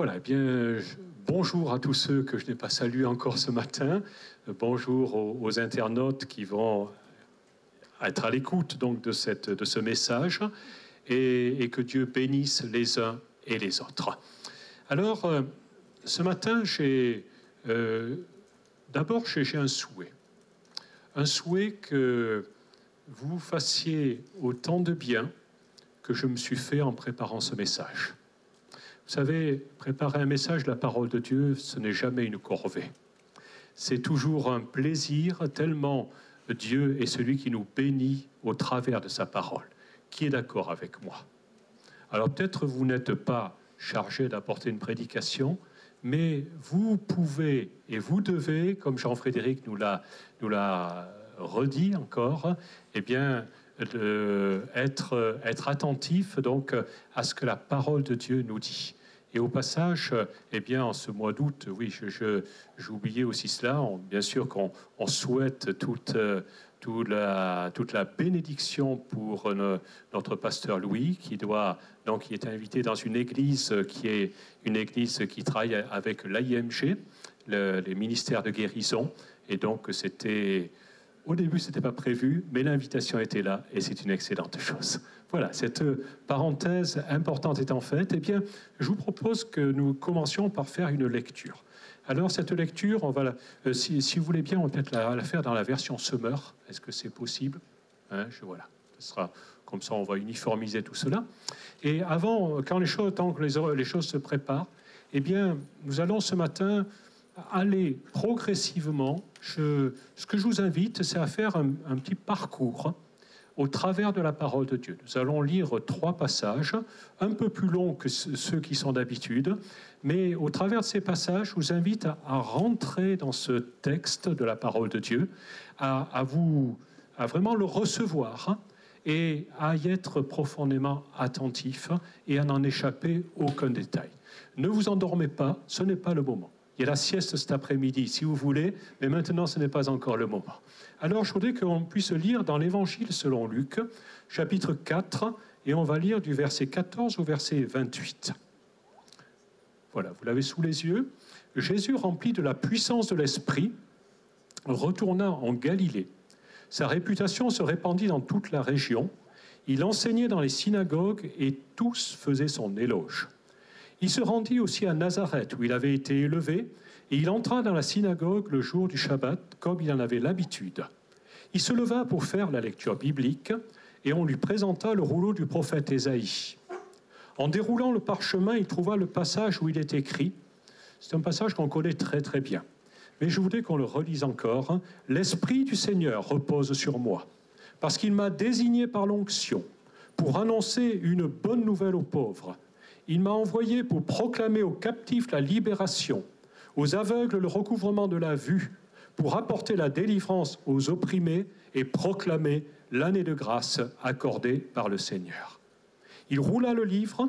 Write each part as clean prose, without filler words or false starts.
Voilà, eh bien, bonjour à tous ceux que je n'ai pas salués encore ce matin. Bonjour aux internautes qui vont être à l'écoute donc de ce message et que Dieu bénisse les uns et les autres. Alors, ce matin, d'abord j'ai un souhait. Un souhait que vous fassiez autant de bien que je me suis fait en préparant ce message. Vous savez, préparer un message de la parole de Dieu, ce n'est jamais une corvée. C'est toujours un plaisir, tellement Dieu est celui qui nous bénit au travers de sa parole. Qui est d'accord avec moi? Alors peut-être vous n'êtes pas chargé d'apporter une prédication, mais vous pouvez et vous devez, comme Jean-Frédéric nous l'a redit encore, eh bien, être attentif donc à ce que la parole de Dieu nous dit. Et au passage, eh bien, en ce mois d'août, oui, j'oubliais aussi cela. Bien sûr qu'on souhaite toute la bénédiction pour notre pasteur Louis, qui est invité dans une église qui travaille avec l'AIMG, les ministères de guérison. Et donc, au début, ce n'était pas prévu, mais l'invitation était là et c'est une excellente chose. Voilà, cette parenthèse importante étant faite, eh bien, je vous propose que nous commencions par faire une lecture. Alors, cette lecture, si vous voulez bien, on va peut-être la faire dans la version Semeur. Est-ce que c'est possible? Voilà, ce sera comme ça, on va uniformiser tout cela. Et avant, tant que les choses se préparent, eh bien, nous allons ce matin aller progressivement. Ce que je vous invite, c'est à faire un petit parcours au travers de la parole de Dieu. Nous allons lire 3 passages, un peu plus longs que ceux qui sont d'habitude, mais au travers de ces passages, je vous invite à rentrer dans ce texte de la parole de Dieu, à vraiment le recevoir et à y être profondément attentif et à n'en échapper aucun détail. Ne vous endormez pas, ce n'est pas le moment. Il y a la sieste cet après-midi, si vous voulez, mais maintenant, ce n'est pas encore le moment. Alors, je voudrais qu'on puisse lire dans l'Évangile selon Luc, chapitre 4, et on va lire du verset 14 au verset 28. Voilà, vous l'avez sous les yeux. Jésus, rempli de la puissance de l'Esprit, retourna en Galilée. Sa réputation se répandit dans toute la région. Il enseignait dans les synagogues et tous faisaient son éloge. Il se rendit aussi à Nazareth, où il avait été élevé, et il entra dans la synagogue le jour du Shabbat, comme il en avait l'habitude. Il se leva pour faire la lecture biblique, et on lui présenta le rouleau du prophète Ésaïe. En déroulant le parchemin, il trouva le passage où il est écrit. C'est un passage qu'on connaît très très bien. Mais je voudrais qu'on le relise encore. « L'Esprit du Seigneur repose sur moi, parce qu'il m'a désigné par l'onction pour annoncer une bonne nouvelle aux pauvres. Il m'a envoyé pour proclamer aux captifs la libération, aux aveugles le recouvrement de la vue, pour apporter la délivrance aux opprimés et proclamer l'année de grâce accordée par le Seigneur. » Il roula le livre,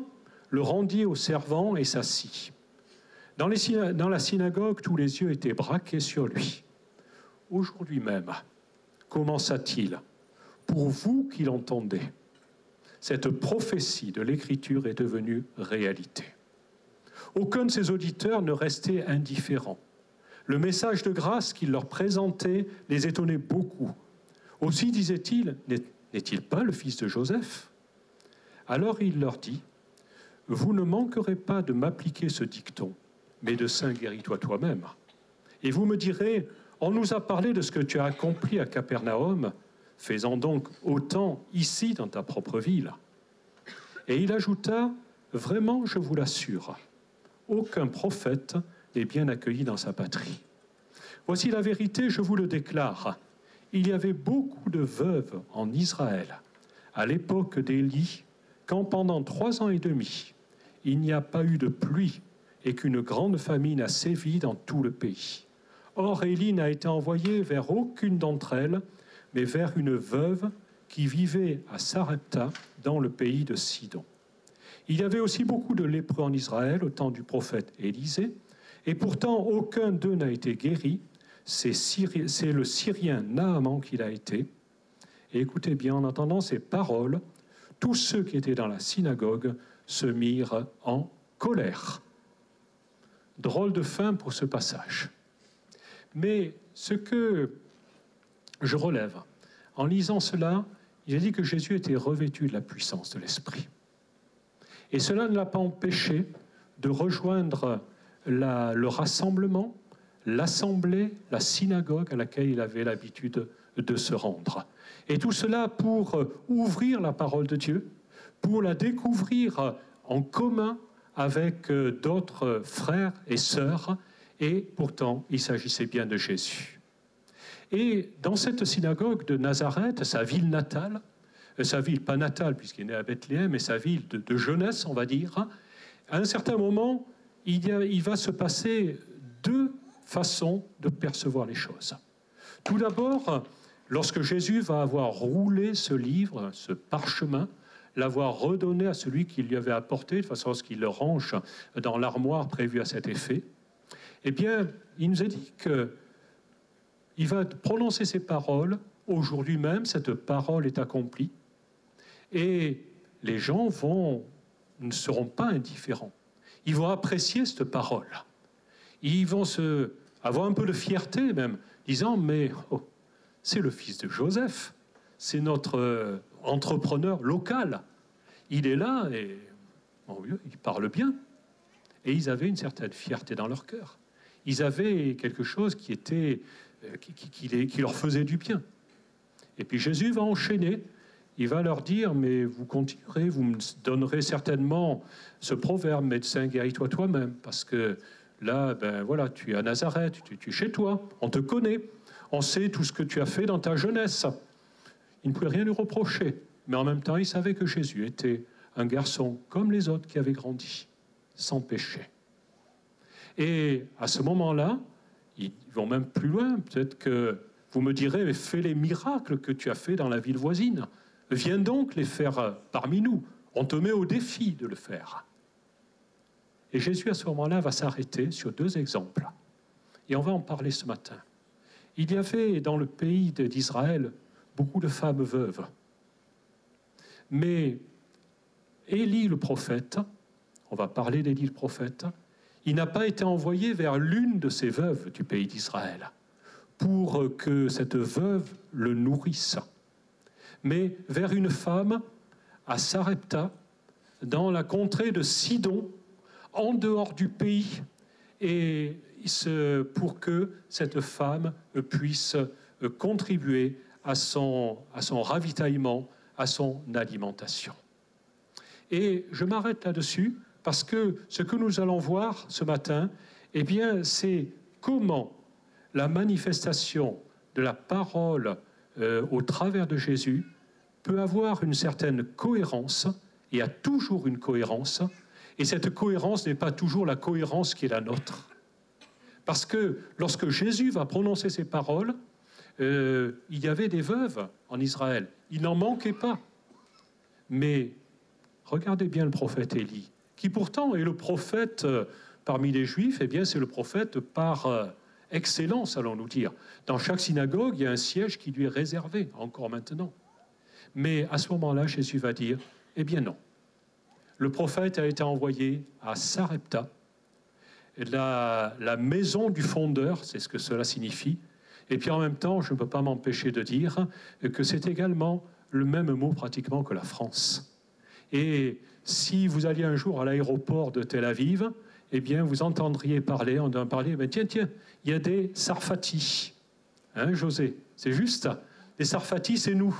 le rendit aux servants et s'assit. Dans la synagogue, tous les yeux étaient braqués sur lui. Aujourd'hui même, commença-t-il, pour vous qui l'entendez, cette prophétie de l'Écriture est devenue réalité. Aucun de ses auditeurs ne restait indifférent. Le message de grâce qu'il leur présentait les étonnait beaucoup. Aussi disait-il, n'est-il pas le fils de Joseph? Alors il leur dit, vous ne manquerez pas de m'appliquer ce dicton, mais de Saint guéris-toi toi-même. Et vous me direz, on nous a parlé de ce que tu as accompli à Capernaum, fais-en donc autant ici dans ta propre ville. Et il ajouta, vraiment je vous l'assure, aucun prophète n'est bien accueilli dans sa patrie. Voici la vérité, je vous le déclare. Il y avait beaucoup de veuves en Israël, à l'époque d'Élie, quand pendant 3 ans et demi, il n'y a pas eu de pluie et qu'une grande famine a sévi dans tout le pays. Or, Élie n'a été envoyé vers aucune d'entre elles, mais vers une veuve qui vivait à Sarepta, dans le pays de Sidon. Il y avait aussi beaucoup de lépreux en Israël au temps du prophète Élisée, et pourtant aucun d'eux n'a été guéri. C'est le Syrien Naaman qui l'a été. Et écoutez bien, en entendant ces paroles, tous ceux qui étaient dans la synagogue se mirent en colère. Drôle de fin pour ce passage. Mais ce que je relève, en lisant cela, il a dit que Jésus était revêtu de la puissance de l'Esprit. Et cela ne l'a pas empêché de rejoindre le rassemblement, l'assemblée, la synagogue à laquelle il avait l'habitude de se rendre. Et tout cela pour ouvrir la parole de Dieu, pour la découvrir en commun avec d'autres frères et sœurs, et pourtant il s'agissait bien de Jésus. Et dans cette synagogue de Nazareth, sa ville natale, sa ville pas natale puisqu'il est né à Bethléem, mais sa ville de jeunesse, on va dire, à un certain moment, il va se passer deux façons de percevoir les choses. Tout d'abord, lorsque Jésus va avoir roulé ce livre, ce parchemin, l'avoir redonné à celui qui lui avait apporté, de façon à ce qu'il le range dans l'armoire prévue à cet effet, eh bien, il nous a dit qu'il va prononcer ces paroles. Aujourd'hui même, cette parole est accomplie. Et les gens ne seront pas indifférents. Ils vont apprécier cette parole. Ils vont avoir un peu de fierté même, disant, mais c'est le fils de Joseph, c'est notre entrepreneur local. Il est là et il parle bien. Et ils avaient une certaine fierté dans leur cœur. Ils avaient quelque chose qui leur faisait du bien. Et puis Jésus va enchaîner. Il va leur dire, mais vous continuerez, vous me donnerez certainement ce proverbe, médecin, guéris-toi toi-même, parce que là, tu es à Nazareth, tu es chez toi, on te connaît, on sait tout ce que tu as fait dans ta jeunesse. Il ne pouvait rien lui reprocher, mais en même temps, il savait que Jésus était un garçon comme les autres qui avaient grandi, sans péché. Et à ce moment-là, ils vont même plus loin, peut-être que vous me direz, mais fais les miracles que tu as fait dans la ville voisine. Viens donc les faire parmi nous. On te met au défi de le faire. Et Jésus, à ce moment-là, va s'arrêter sur deux exemples. Et on va en parler ce matin. Il y avait dans le pays d'Israël beaucoup de femmes veuves. Mais Élie le prophète, on va parler d'Élie le prophète, il n'a pas été envoyé vers l'une de ces veuves du pays d'Israël pour que cette veuve le nourrisse, mais vers une femme à Sarepta, dans la contrée de Sidon, en dehors du pays, et pour que cette femme puisse contribuer à son ravitaillement, à son alimentation. Et je m'arrête là-dessus, parce que ce que nous allons voir ce matin, eh bien, c'est comment la manifestation de la parole au travers de Jésus peut avoir une certaine cohérence, et a toujours une cohérence, et cette cohérence n'est pas toujours la cohérence qui est la nôtre. Parce que lorsque Jésus va prononcer ces paroles, il y avait des veuves en Israël, il n'en manquait pas. Mais regardez bien le prophète Élie, qui pourtant est le prophète parmi les Juifs, eh bien c'est le prophète par excellence, allons-nous dire. Dans chaque synagogue, il y a un siège qui lui est réservé, encore maintenant. Mais à ce moment-là, Jésus va dire, eh bien non. Le prophète a été envoyé à Sarepta, la maison du fondeur, c'est ce que cela signifie. Et puis en même temps, je ne peux pas m'empêcher de dire que c'est également le même mot pratiquement que la France. Et si vous alliez un jour à l'aéroport de Tel Aviv, eh bien vous entendriez parler, on entend parler, mais tiens, il y a des Sarfatis. Hein, José, c'est juste. Les Sarfatis, c'est nous.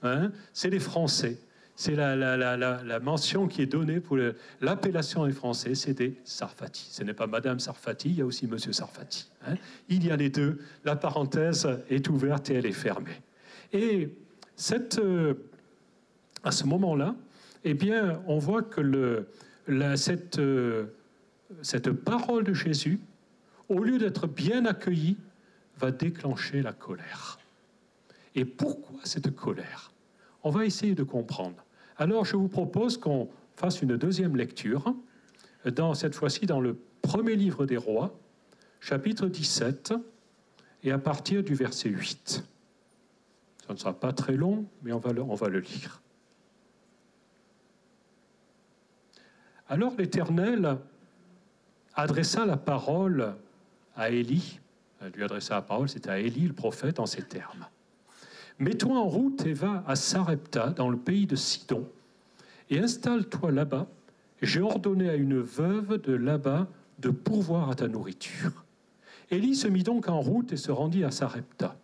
Hein, c'est les Français. C'est la mention qui est donnée pour l'appellation des Français, c'est des Sarfatis. Ce n'est pas Madame Sarfati, il y a aussi Monsieur Sarfati. Hein. Il y a les deux. La parenthèse est ouverte et elle est fermée. Et à ce moment-là, eh bien, on voit que cette parole de Jésus, au lieu d'être bien accueillie, va déclencher la colère. Et pourquoi cette colère ? On va essayer de comprendre. Alors, je vous propose qu'on fasse une deuxième lecture, cette fois-ci dans le premier livre des Rois, chapitre 17, et à partir du verset 8. Ça ne sera pas très long, mais on va le lire. Alors l'Éternel adressa la parole à Élie. Elle lui adressa la parole, c'était à Élie, le prophète, en ces termes. « Mets-toi en route et va à Sarepta, dans le pays de Sidon, et installe-toi là-bas. J'ai ordonné à une veuve de là-bas de pourvoir à ta nourriture. » Élie se mit donc en route et se rendit à Sarepta.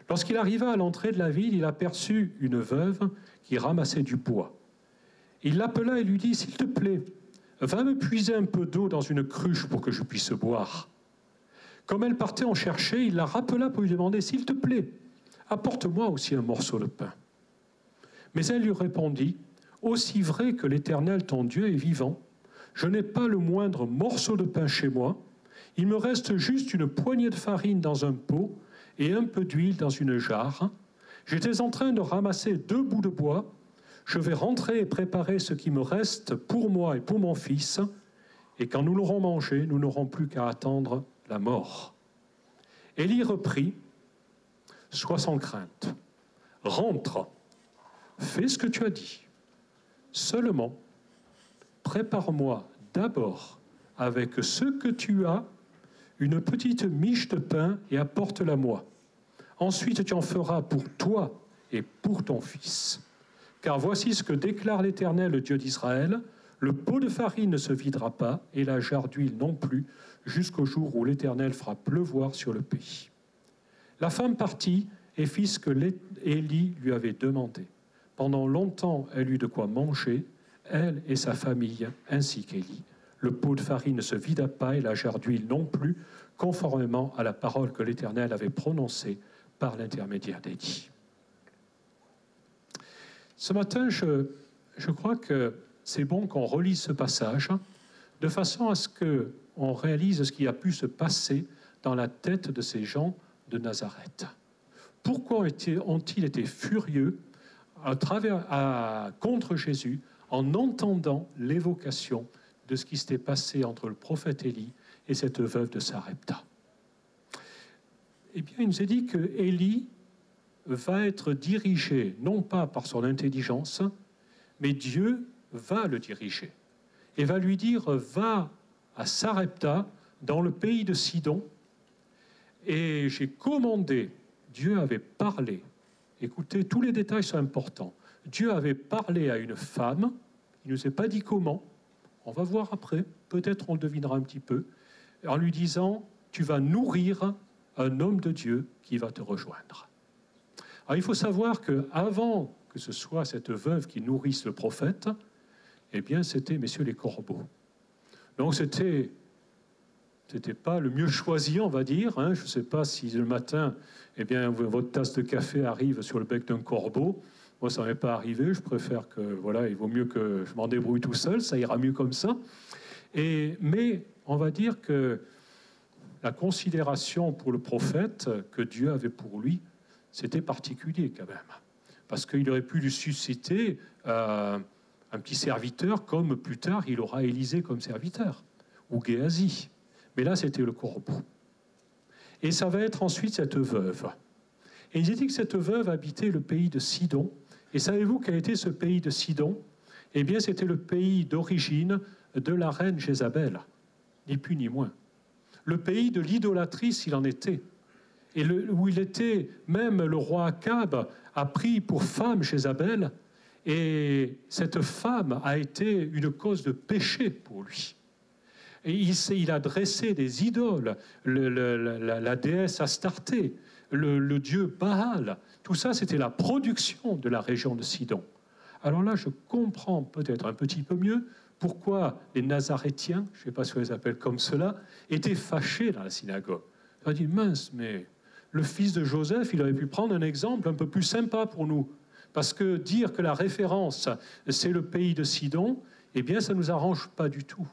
Lorsqu'il arriva à l'entrée de la ville, il aperçut une veuve qui ramassait du bois. Il l'appela et lui dit « S'il te plaît, va me puiser un peu d'eau dans une cruche pour que je puisse boire. » Comme elle partait en chercher, il la rappela pour lui demander « S'il te plaît, apporte-moi aussi un morceau de pain. » Mais elle lui répondit « Aussi vrai que l'Éternel ton Dieu est vivant, je n'ai pas le moindre morceau de pain chez moi, il me reste juste une poignée de farine dans un pot et un peu d'huile dans une jarre. J'étais en train de ramasser 2 bouts de bois. Je vais rentrer et préparer ce qui me reste pour moi et pour mon fils. Et quand nous l'aurons mangé, nous n'aurons plus qu'à attendre la mort. » Élie reprit, « Sois sans crainte, rentre, fais ce que tu as dit. Seulement, prépare-moi d'abord avec ce que tu as, une petite miche de pain et apporte-la-moi. Ensuite, tu en feras pour toi et pour ton fils. Car voici ce que déclare l'Éternel, le Dieu d'Israël, le pot de farine ne se videra pas et la jarre d'huile non plus, jusqu'au jour où l'Éternel fera pleuvoir sur le pays. » La femme partit et fit ce que Élie lui avait demandé. Pendant longtemps, elle eut de quoi manger, elle et sa famille, ainsi qu'Élie. Le pot de farine ne se vida pas et la jarre d'huile non plus, conformément à la parole que l'Éternel avait prononcée par l'intermédiaire d'Élie. Ce matin, je crois que c'est bon qu'on relise ce passage de façon à ce qu'on réalise ce qui a pu se passer dans la tête de ces gens de Nazareth. Pourquoi ont-ils été furieux contre Jésus en entendant l'évocation de ce qui s'était passé entre le prophète Élie et cette veuve de Sarepta? Eh bien, il nous est dit que Élie va être dirigé, non pas par son intelligence, mais Dieu va le diriger et va lui dire « Va à Sarepta, dans le pays de Sidon, et j'ai commandé, Dieu avait parlé, écoutez, tous les détails sont importants, Dieu avait parlé à une femme, il ne nous a pas dit comment, on va voir après, peut-être on le devinera un petit peu, en lui disant « Tu vas nourrir un homme de Dieu qui va te rejoindre. » Alors il faut savoir qu'avant que ce soit cette veuve qui nourrisse le prophète, eh bien c'était messieurs les corbeaux. Donc c'était pas le mieux choisi, on va dire. Hein. Je ne sais pas si le matin, eh bien, votre tasse de café arrive sur le bec d'un corbeau. Moi, ça ne m'est pas arrivé. Je préfère que, voilà, il vaut mieux que je m'en débrouille tout seul. Ça ira mieux comme ça. Mais on va dire que la considération pour le prophète que Dieu avait pour lui, c'était particulier quand même. Parce qu'il aurait pu lui susciter un petit serviteur, comme plus tard il aura Élisée comme serviteur, ou Géasi. Mais là, c'était le corbeau. Et ça va être ensuite cette veuve. Et il est dit que cette veuve habitait le pays de Sidon. Et savez-vous quel était ce pays de Sidon? Eh bien, c'était le pays d'origine de la reine Jézabel, ni plus ni moins. Le pays de l'idolâtrie, s'il en était. Et où il était, même le roi Akab a pris pour femme Jézabel. Et cette femme a été une cause de péché pour lui. Et il a dressé des idoles, la déesse Astarté, le dieu Baal. Tout ça, c'était la production de la région de Sidon. Alors là, je comprends peut-être un petit peu mieux pourquoi les Nazarétiens, je ne sais pas si on les appelle comme cela, étaient fâchés dans la synagogue. Ils ont dit, mince, mais le fils de Joseph, il aurait pu prendre un exemple un peu plus sympa pour nous. Parce que dire que la référence, c'est le pays de Sidon, eh bien, ça ne nous arrange pas du tout.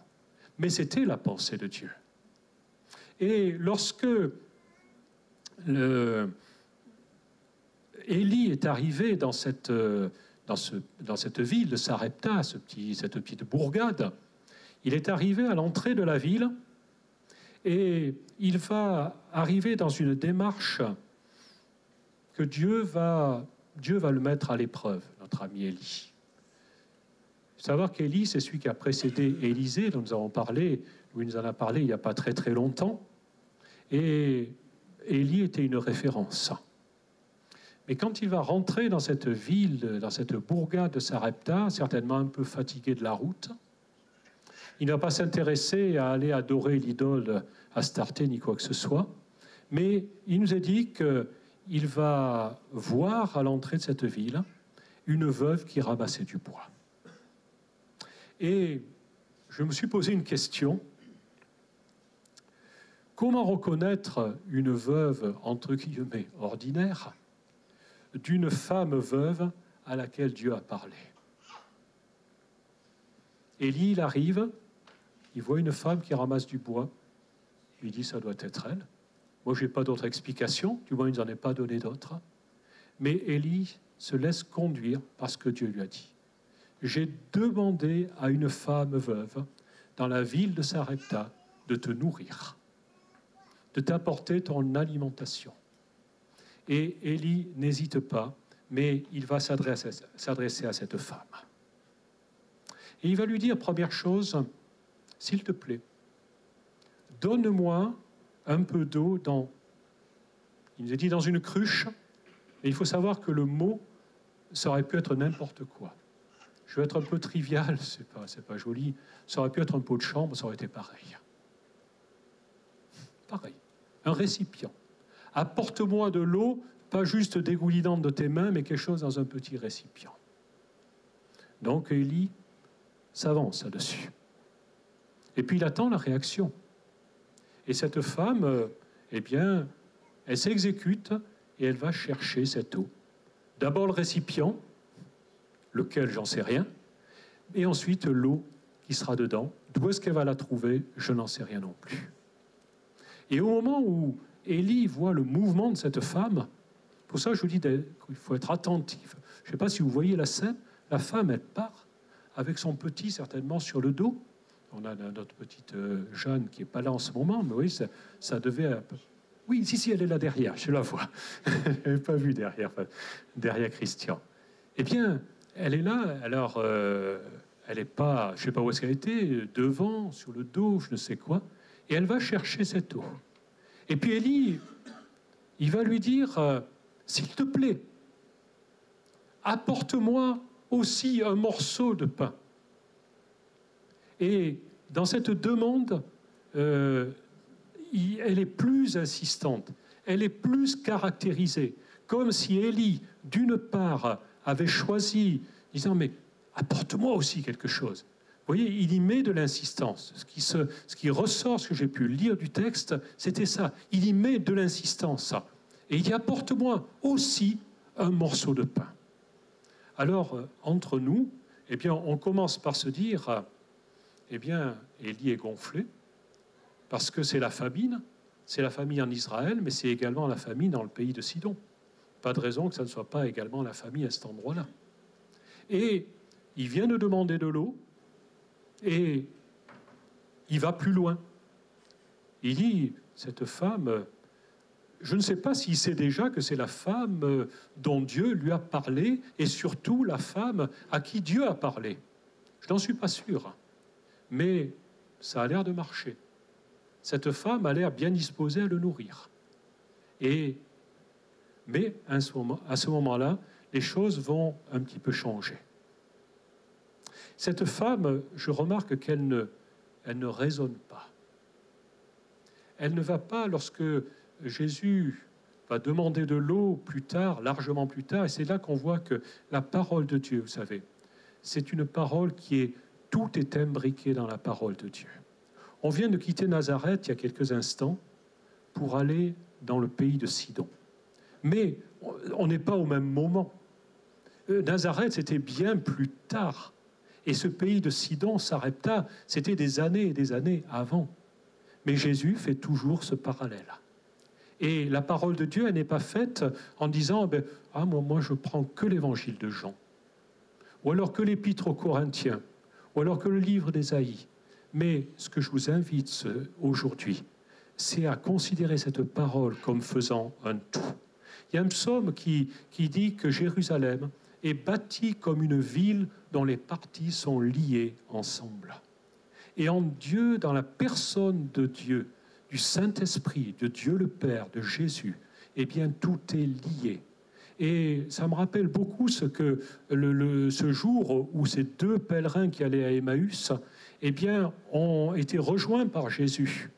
Mais c'était la pensée de Dieu. Et lorsque Élie est arrivé dans cette ville de Sarepta, cette petite bourgade, il est arrivé à l'entrée de la ville et il va arriver dans une démarche que Dieu va le mettre à l'épreuve, notre ami Élie. Il faut savoir qu'Élie, c'est celui qui a précédé Élisée, dont nous avons parlé. où il nous en a parlé il n'y a pas très très longtemps. Et Élie était une référence. Mais quand il va rentrer dans cette ville, dans cette bourgade de Sarepta, certainement un peu fatigué de la route, il ne va pas s'intéresser à aller adorer l'idole Astarté ni quoi que ce soit, mais il nous a dit qu'il va voir à l'entrée de cette ville une veuve qui ramassait du bois. Et je me suis posé une question. Comment reconnaître une veuve, entre guillemets, ordinaire, d'une femme veuve à laquelle Dieu a parlé? Élie, il arrive, il voit une femme qui ramasse du bois, il dit ça doit être elle. Moi, je n'ai pas d'autre explication, du moins il ne nous en est pas donné d'autre. Mais Élie se laisse conduire parce que Dieu lui a dit. J'ai demandé à une femme veuve dans la ville de Sarepta de te nourrir, de t'apporter ton alimentation. Et Élie n'hésite pas, mais il va s'adresser à cette femme. Et il va lui dire, première chose, s'il te plaît, donne-moi un peu d'eau il nous a dit dans une cruche, et il faut savoir que le mot, ça aurait pu être n'importe quoi. Je vais être un peu trivial, c'est pas joli, ça aurait pu être un pot de chambre, ça aurait été pareil. Pareil, un récipient. Apporte-moi de l'eau, pas juste dégoulinante de tes mains, mais quelque chose dans un petit récipient. Donc Élie s'avance là-dessus. Et puis il attend la réaction. Et cette femme, eh bien, elle s'exécute et elle va chercher cette eau. D'abord le récipient, lequel j'en sais rien, et ensuite l'eau qui sera dedans. D'où est-ce qu'elle va la trouver? Je n'en sais rien non plus. Et au moment où Élie voit le mouvement de cette femme, pour ça je vous dis qu'il faut être attentif. Je ne sais pas si vous voyez la scène, la femme elle part avec son petit certainement sur le dos. On a notre petite Jeanne qui n'est pas là en ce moment, mais oui, ça devait... Oui, si, elle est là derrière, je la vois. Je n'avais pas vu derrière Christian. Eh bien, elle est là, alors elle n'est pas, je ne sais pas où est-ce qu'elle était, devant, sur le dos, je ne sais quoi, et elle va chercher cette eau. Et puis Élie, il va lui dire, s'il te plaît, apporte-moi aussi un morceau de pain. Et dans cette demande, elle est plus insistante, elle est plus caractérisée, comme si Élie, d'une part, avait choisi, disant, mais apporte-moi aussi quelque chose. Vous voyez, il y met de l'insistance. Ce qui ressort, ce que j'ai pu lire du texte, c'était ça. Il y met de l'insistance. Et il dit, apporte-moi aussi un morceau de pain. Alors, entre nous, eh bien, on commence par se dire, eh bien, Élie est gonflé, parce que c'est la famine en Israël, mais c'est également la famine dans le pays de Sidon. Pas de raison que ça ne soit pas également la famine à cet endroit-là. Et il vient de demander de l'eau, et il va plus loin. Il dit, cette femme, je ne sais pas s'il sait déjà que c'est la femme dont Dieu lui a parlé, et surtout la femme à qui Dieu a parlé. Je n'en suis pas sûr, mais ça a l'air de marcher. Cette femme a l'air bien disposée à le nourrir. Mais à ce moment-là, les choses vont un petit peu changer. Cette femme, je remarque qu'elle ne raisonne pas. Elle ne va pas lorsque Jésus va demander de l'eau plus tard, largement plus tard, et c'est là qu'on voit que la parole de Dieu, vous savez, c'est une parole tout est imbriqué dans la parole de Dieu. On vient de quitter Nazareth il y a quelques instants pour aller dans le pays de Sidon. Mais on n'est pas au même moment. Nazareth, c'était bien plus tard. Et ce pays de Sidon, Sarepta, c'était des années et des années avant. Mais Jésus fait toujours ce parallèle. Et la parole de Dieu, elle n'est pas faite en disant moi je prends que l'évangile de Jean, ou alors que l'épître aux Corinthiens, ou alors que le livre d'Ésaïe. Mais ce que je vous invite aujourd'hui, c'est à considérer cette parole comme faisant un tout. Il y a un psaume qui dit que Jérusalem est bâtie comme une ville dont les parties sont liées ensemble. Et en Dieu, dans la personne de Dieu, du Saint-Esprit, de Dieu le Père, de Jésus, eh bien, tout est lié. Et ça me rappelle beaucoup ce jour où ces deux pèlerins qui allaient à Emmaüs, eh bien, ont été rejoints par Jésus.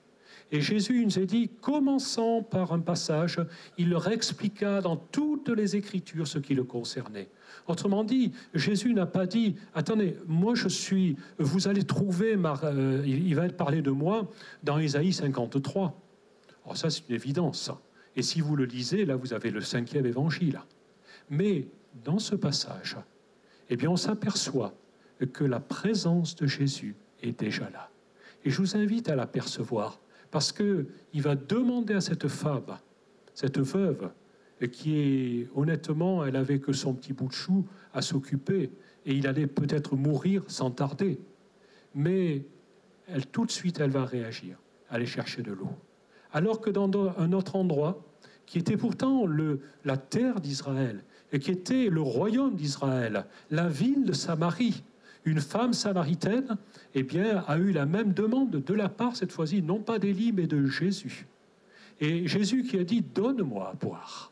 Et Jésus nous a dit, commençant par un passage, il leur expliqua dans toutes les Écritures ce qui le concernait. Autrement dit, Jésus n'a pas dit, attendez, moi vous allez trouver, il va être parlé de moi dans Ésaïe 53. Alors ça, c'est une évidence. Et si vous le lisez, là, vous avez le 5e évangile. Mais dans ce passage, eh bien, on s'aperçoit que la présence de Jésus est déjà là. Et je vous invite à l'apercevoir, parce qu'il va demander à cette femme, cette veuve, qui est, honnêtement, elle n'avait que son petit bout de chou à s'occuper, et il allait peut-être mourir sans tarder. Mais tout de suite, elle va réagir, aller chercher de l'eau. Alors que dans un autre endroit, qui était pourtant la terre d'Israël, et qui était le royaume d'Israël, la ville de Samarie, une femme samaritaine, eh bien, a eu la même demande de la part, cette fois-ci, non pas d'Élie, mais de Jésus. Et Jésus qui a dit, donne-moi à boire.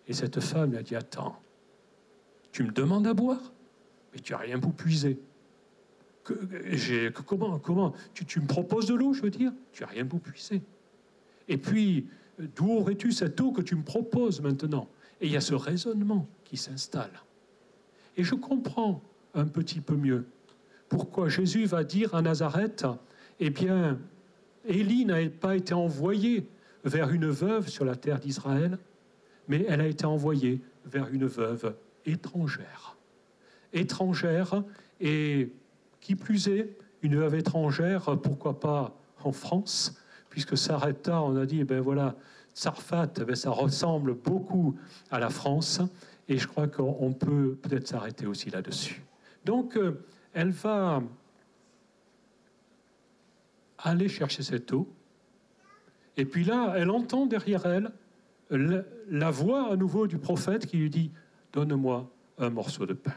Et cette femme lui a dit, attends, tu me demandes à boire, mais tu n'as rien pour puiser. Comment tu me proposes de l'eau, je veux dire, tu n'as rien pour puiser. Et puis, d'où aurais-tu cette eau que tu me proposes maintenant? Et il y a ce raisonnement qui s'installe. Et je comprends un petit peu mieux pourquoi Jésus va dire à Nazareth, eh bien, Élie n'a pas été envoyée vers une veuve sur la terre d'Israël, mais elle a été envoyée vers une veuve étrangère. Étrangère, et qui plus est, une veuve étrangère, pourquoi pas en France, puisque Sarepta, on a dit, eh ben voilà, Tsarfat, eh ben ça ressemble beaucoup à la France, et je crois qu'on peut peut-être s'arrêter aussi là-dessus. Donc, elle va aller chercher cette eau, et puis là, elle entend derrière elle la voix à nouveau du prophète qui lui dit « Donne-moi un morceau de pain ».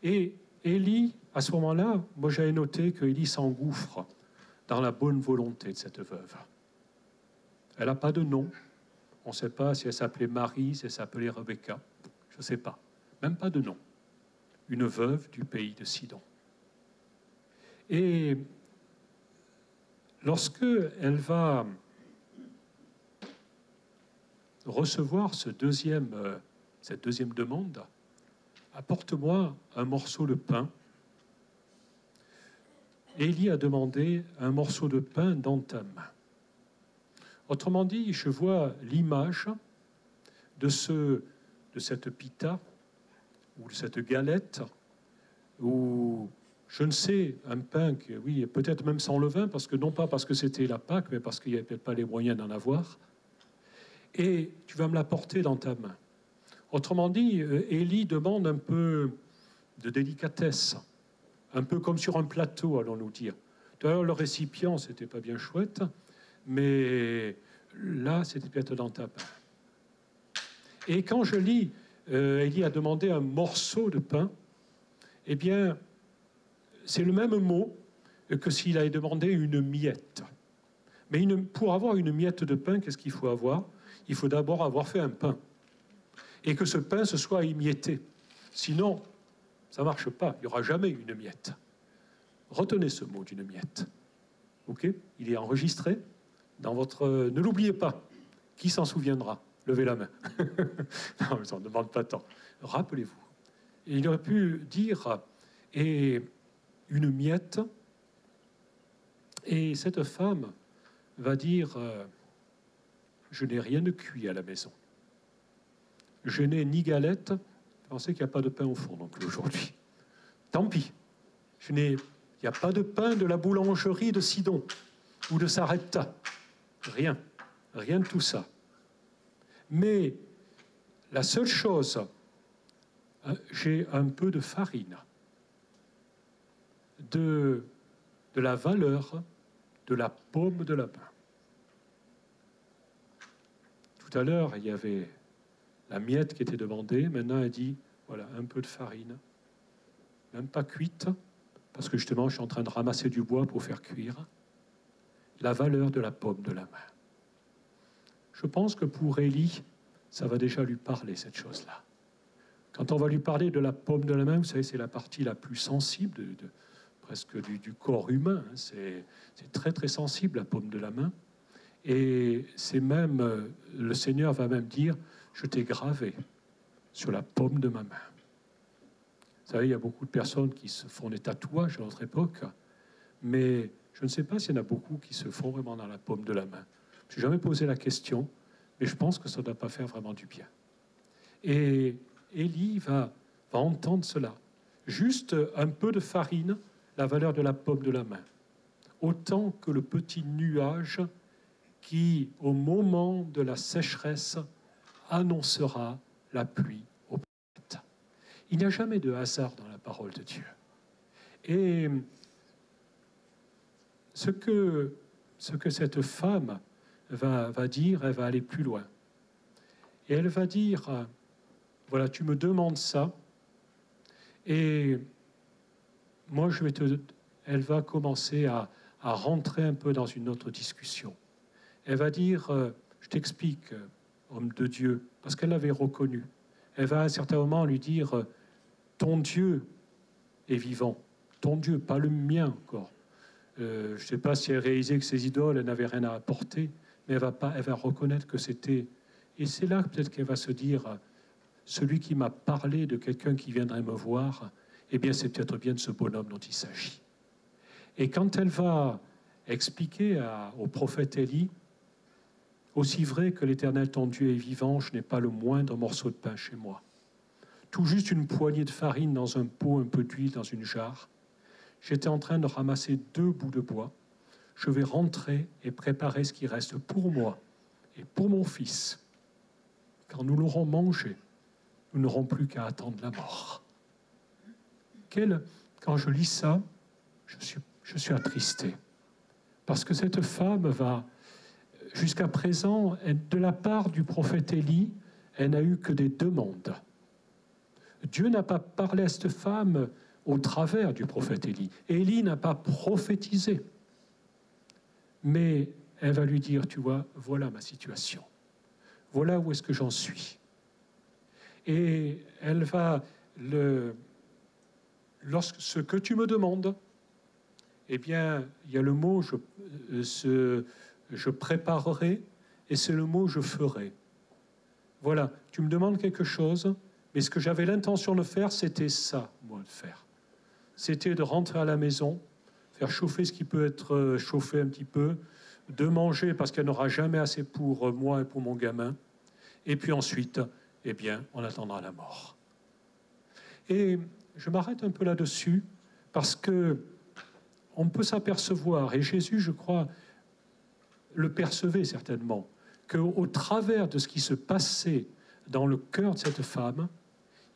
Et Élie, à ce moment-là, moi j'avais noté que Élie s'engouffre dans la bonne volonté de cette veuve. Elle n'a pas de nom. On ne sait pas si elle s'appelait Marie, si elle s'appelait Rebecca. Je ne sais pas. Même pas de nom. Une veuve du pays de Sidon. Et lorsque elle va recevoir cette deuxième demande, apporte-moi un morceau de pain. Élie a demandé un morceau de pain dans ta main. Autrement dit, je vois l'image de cette pita ou de cette galette ou je ne sais, un pain, oui, peut-être même sans levain, parce que non pas parce que c'était la Pâque, mais parce qu'il n'y avait peut-être pas les moyens d'en avoir. Et tu vas me l'apporter dans ta main. Autrement dit, Élie demande un peu de délicatesse, un peu comme sur un plateau, allons-nous dire. Tout à l'heure, le récipient, c'était pas bien chouette, mais là, c'était peut-être dans ta main. Et quand je lis, Élie a demandé un morceau de pain, eh bien, c'est le même mot que s'il avait demandé une miette. Mais pour avoir une miette de pain, qu'est-ce qu'il faut avoir? Il faut d'abord avoir fait un pain. Et que ce pain se soit émietté. Sinon, ça ne marche pas. Il n'y aura jamais une miette. Retenez ce mot d'une miette. OK? Il est enregistré dans votre... Ne l'oubliez pas. Qui s'en souviendra? Levez la main. Non, mais ça ne demande pas tant. Rappelez-vous. Et il aurait pu dire... Et une miette, et cette femme va dire je n'ai rien de cuit à la maison. Je n'ai ni galette, vous pensez qu'il n'y a pas de pain au fond non plus aujourd'hui. Tant pis, il n'y a pas de pain de la boulangerie de Sidon ou de Sarepta. Rien de tout ça. Mais la seule chose, j'ai un peu de farine. De la valeur de la paume de la main. Tout à l'heure, il y avait la miette qui était demandée. Maintenant, elle dit, voilà, un peu de farine même pas cuite, parce que justement je suis en train de ramasser du bois pour faire cuire, la valeur de la paume de la main. Je pense que pour Élie, ça va déjà lui parler, cette chose-là. Quand on va lui parler de la paume de la main, vous savez, c'est la partie la plus sensible, presque du corps humain. C'est très, très sensible, la paume de la main. Et c'est même, le Seigneur va même dire, je t'ai gravé sur la paume de ma main. Vous savez, il y a beaucoup de personnes qui se font des tatouages à notre époque, mais je ne sais pas s'il y en a beaucoup qui se font vraiment dans la paume de la main. Je n'ai jamais posé la question, mais je pense que ça ne doit pas faire vraiment du bien. Et Élie va entendre cela. Juste un peu de farine, la valeur de la paume de la main. Autant que le petit nuage qui, au moment de la sécheresse, annoncera la pluie au prophète. Il n'y a jamais de hasard dans la parole de Dieu. Et ce que cette femme va dire, elle va aller plus loin. Et elle va dire, voilà, tu me demandes ça, et moi, elle va commencer à rentrer un peu dans une autre discussion. Elle va dire, je t'explique, homme de Dieu, parce qu'elle l'avait reconnu. Elle va à un certain moment lui dire, ton Dieu est vivant, ton Dieu, pas le mien encore. Je ne sais pas si elle réalisait que ses idoles n'avaient rien à apporter, mais elle va reconnaître que c'était... Et c'est là peut-être qu'elle va se dire, celui qui m'a parlé de quelqu'un qui viendrait me voir, eh bien c'est peut-être bien de ce bonhomme dont il s'agit. Et quand elle va expliquer au prophète Élie, aussi vrai que l'Éternel ton Dieu est vivant, je n'ai pas le moindre morceau de pain chez moi. Tout juste une poignée de farine dans un pot, un peu d'huile dans une jarre. J'étais en train de ramasser 2 bouts de bois. Je vais rentrer et préparer ce qui reste pour moi et pour mon fils. Quand nous l'aurons mangé, nous n'aurons plus qu'à attendre la mort. Quand je lis ça, je suis attristé. Parce que cette femme va, jusqu'à présent, de la part du prophète Élie, elle n'a eu que des demandes. Dieu n'a pas parlé à cette femme au travers du prophète Élie. Élie n'a pas prophétisé. Mais elle va lui dire, tu vois, voilà ma situation. Voilà où est-ce que j'en suis. Et elle va ce que tu me demandes, eh bien, il y a le mot je préparerai, et c'est le mot je ferai. Voilà, tu me demandes quelque chose, mais ce que j'avais l'intention de faire, c'était ça, moi, de faire. C'était de rentrer à la maison, faire chauffer ce qui peut être chauffé un petit peu, de manger parce qu'elle n'aura jamais assez pour moi et pour mon gamin, et puis ensuite, eh bien, on attendra la mort. Et je m'arrête un peu là-dessus parce que on peut s'apercevoir, et Jésus, je crois, le percevait certainement, qu'au travers de ce qui se passait dans le cœur de cette femme,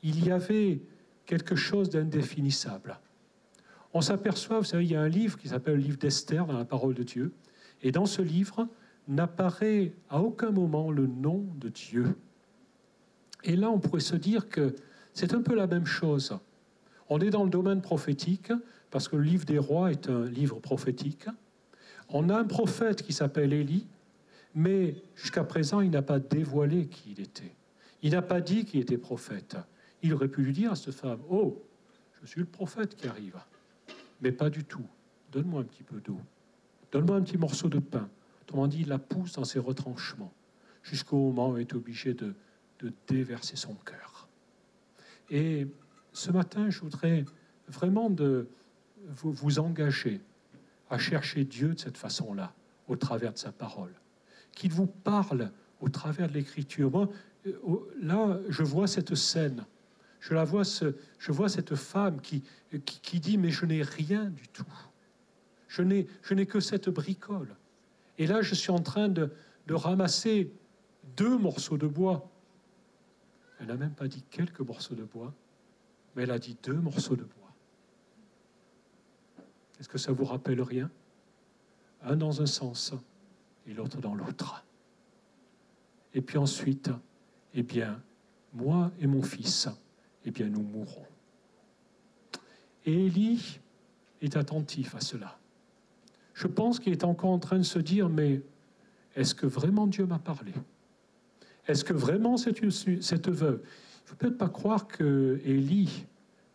il y avait quelque chose d'indéfinissable. On s'aperçoit, vous savez, il y a un livre qui s'appelle le livre d'Esther dans la parole de Dieu, et dans ce livre n'apparaît à aucun moment le nom de Dieu. Et là, on pourrait se dire que c'est un peu la même chose. On est dans le domaine prophétique, parce que le livre des rois est un livre prophétique. On a un prophète qui s'appelle Élie, mais jusqu'à présent, il n'a pas dévoilé qui il était. Il n'a pas dit qu'il était prophète. Il aurait pu lui dire à cette femme, « Oh, je suis le prophète qui arrive. » Mais pas du tout. Donne-moi un petit peu d'eau. Donne-moi un petit morceau de pain. Autrement dit, il la pousse dans ses retranchements, jusqu'au moment où elle est obligée de déverser son cœur. Et ce matin, je voudrais vraiment vous engager à chercher Dieu de cette façon-là, au travers de sa parole. Qu'il vous parle au travers de l'Écriture. Moi, là, je vois cette scène. Je vois cette femme qui dit « Mais je n'ai rien du tout. Je n'ai que cette bricole. » Et là, je suis en train de ramasser 2 morceaux de bois. Elle n'a même pas dit quelques morceaux de bois, mais elle a dit 2 morceaux de bois. Est-ce que ça vous rappelle rien? Un dans un sens et l'autre dans l'autre. Et puis ensuite, eh bien, moi et mon fils, eh bien, nous mourrons. Et Élie est attentif à cela. Je pense qu'il est encore en train de se dire, mais est-ce que vraiment Dieu m'a parlé? Est-ce que vraiment cette veuve? Il ne faut peut-être pas croire que Élie,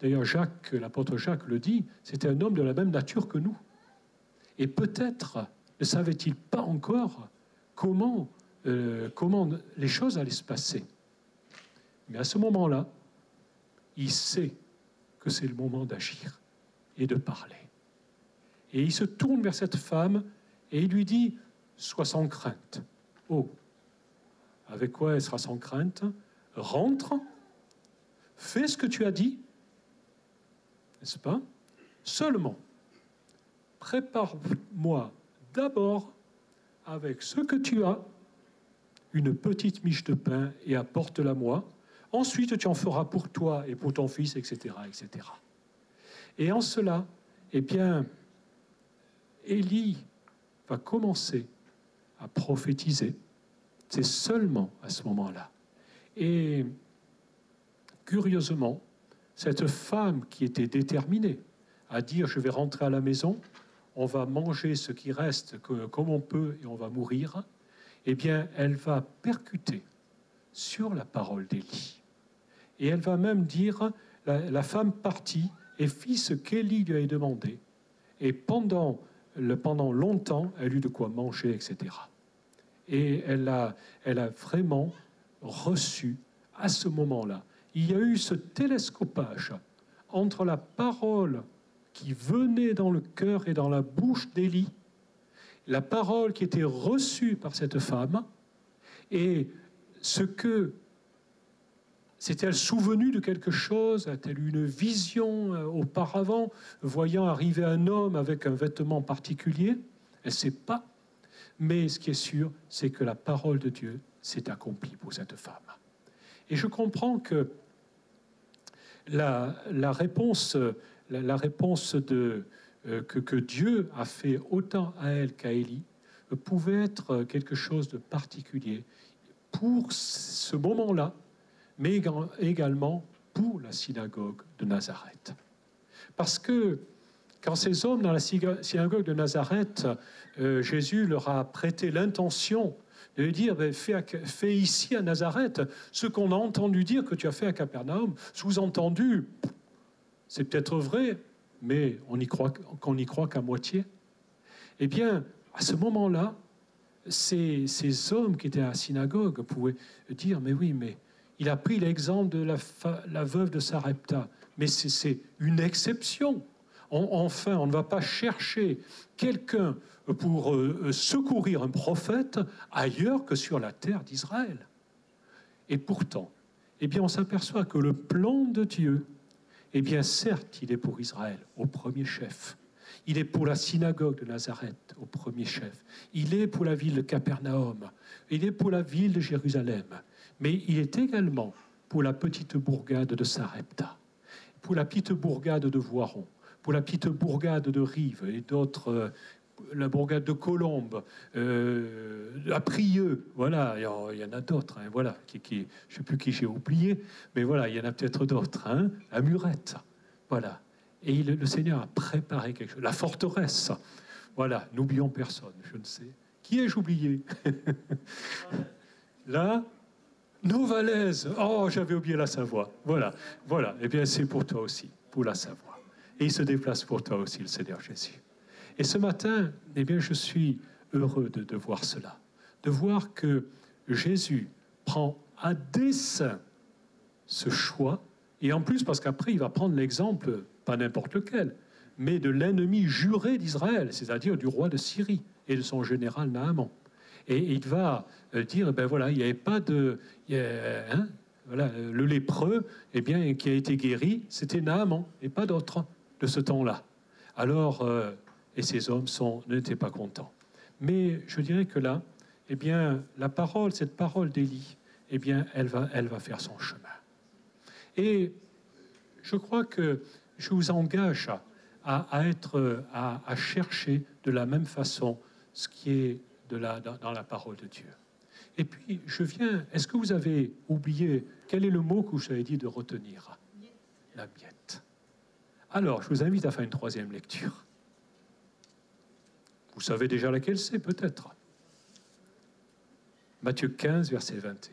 d'ailleurs l'apôtre Jacques le dit, c'était un homme de la même nature que nous. Et peut-être ne savait-il pas encore comment les choses allaient se passer. Mais à ce moment-là, il sait que c'est le moment d'agir et de parler. Et il se tourne vers cette femme et il lui dit, sois sans crainte. Oh, avec quoi elle sera sans crainte? Rentre, fais ce que tu as dit, n'est-ce pas? Seulement, prépare-moi d'abord avec ce que tu as, une petite miche de pain et apporte-la-moi. Ensuite, tu en feras pour toi et pour ton fils, etc., etc. Et en cela, eh bien, Élie va commencer à prophétiser. C'est seulement à ce moment-là. Et curieusement, cette femme qui était déterminée à dire « je vais rentrer à la maison, on va manger ce qui reste comme on peut et on va mourir », eh bien, elle va percuter sur la parole d'Élie. Et elle va même dire, la femme partit et fit ce qu'Élie lui avait demandé. Et pendant longtemps, elle eut de quoi manger, etc. Et elle a vraiment reçu, à ce moment-là, il y a eu ce télescopage entre la parole qui venait dans le cœur et dans la bouche d'Élie, la parole qui était reçue par cette femme, et ce que s'est-elle souvenue de quelque chose? A-t-elle eu une vision auparavant, voyant arriver un homme avec un vêtement particulier? Elle ne sait pas. Mais ce qui est sûr, c'est que la parole de Dieu s'est accomplie pour cette femme. Et je comprends que la réponse que Dieu a fait autant à elle qu'à Élie pouvait être quelque chose de particulier pour ce moment-là, mais également pour la synagogue de Nazareth. Parce que quand ces hommes dans la synagogue de Nazareth, Jésus leur a prêté l'intention de lui dire fais ici à Nazareth ce qu'on a entendu dire que tu as fait à Capernaum. Sous-entendu, c'est peut-être vrai, mais qu'on n'y croit qu'à moitié. Eh bien, à ce moment-là, ces hommes qui étaient à la synagogue pouvaient dire mais oui, mais il a pris l'exemple de la veuve de Sarepta, mais c'est une exception. Enfin, on ne va pas chercher quelqu'un pour secourir un prophète ailleurs que sur la terre d'Israël. Et pourtant, eh bien, on s'aperçoit que le plan de Dieu, eh bien, certes, il est pour Israël, au premier chef. Il est pour la synagogue de Nazareth, au premier chef. Il est pour la ville de Capernaum. Il est pour la ville de Jérusalem. Mais il est également pour la petite bourgade de Sarepta, pour la petite bourgade de Voiron, pour la petite bourgade de Rives et d'autres, la bourgade de Colombes, à Prieux, voilà, il y en a d'autres, hein, voilà, je ne sais plus qui j'ai oublié, mais voilà, il y en a peut-être d'autres, hein, à Murette, voilà. Et le Seigneur a préparé quelque chose, la forteresse, voilà, n'oublions personne, je ne sais. Qui ai-je oublié? Là, Novalaise, oh, j'avais oublié la Savoie, voilà, et bien c'est pour toi aussi, pour la Savoie. Et il se déplace pour toi aussi, le Seigneur Jésus. Et ce matin, eh bien, je suis heureux de voir cela, de voir que Jésus prend à dessein ce choix, et en plus parce qu'après il va prendre l'exemple, pas n'importe lequel, mais de l'ennemi juré d'Israël, c'est-à-dire du roi de Syrie et de son général Naaman. Et il va dire, ben voilà, il n'y avait pas de... voilà, le lépreux, eh bien, qui a été guéri, c'était Naaman et pas d'autre de ce temps-là. Alors, et ces hommes n'étaient pas contents. Mais je dirais que là, eh bien, cette parole d'Élie, eh bien, elle va faire son chemin. Et je crois que je vous engage à chercher de la même façon ce qui est dans la parole de Dieu. Et puis, est-ce que vous avez oublié, quel est le mot que vous avez dit de retenir? La miette. Alors, je vous invite à faire une troisième lecture. Vous savez déjà laquelle c'est, peut-être. Matthieu 15, verset 21.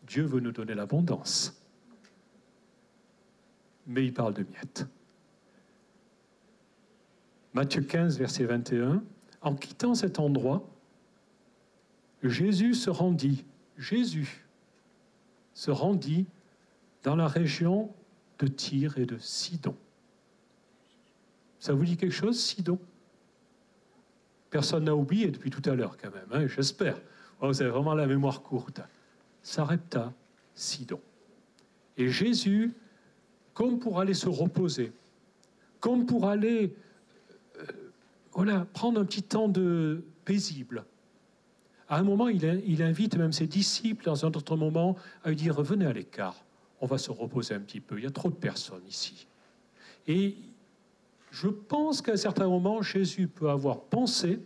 Dieu veut nous donner l'abondance, mais il parle de miettes. Matthieu 15, verset 21. En quittant cet endroit, Jésus se rendit dans la région de Tyr et de Sidon. Ça vous dit quelque chose, Sidon? Personne n'a oublié depuis tout à l'heure, quand même, hein, j'espère. Vous avez vraiment la mémoire courte. Sarepta, Sidon. Et Jésus, comme pour aller se reposer, comme pour aller prendre un petit temps paisible, à un moment, il invite même ses disciples, dans un autre moment, à lui dire « Venez à l'écart, on va se reposer un petit peu, il y a trop de personnes ici. » Et je pense qu'à un certain moment, Jésus peut avoir pensé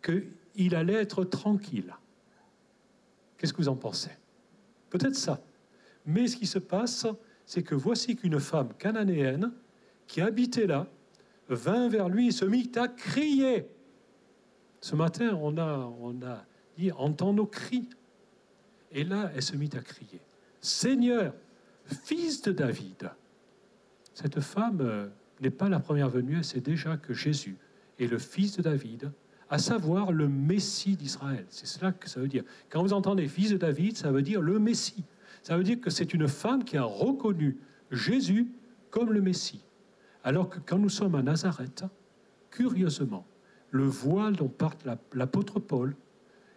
qu'il allait être tranquille. Qu'est-ce que vous en pensez? Peut-être ça. Mais ce qui se passe, c'est que voici qu'une femme cananéenne qui habitait là vint vers lui et se mit à crier. Ce matin, on a dit « Entends nos cris ». Et là, elle se mit à crier « Seigneur, fils de David ». Cette femme n'est pas la première venue, elle sait déjà que Jésus est le fils de David, à savoir le Messie d'Israël. C'est cela que ça veut dire. Quand vous entendez fils de David, ça veut dire le Messie. Ça veut dire que c'est une femme qui a reconnu Jésus comme le Messie. Alors que quand nous sommes à Nazareth, curieusement, le voile dont parle l'apôtre Paul,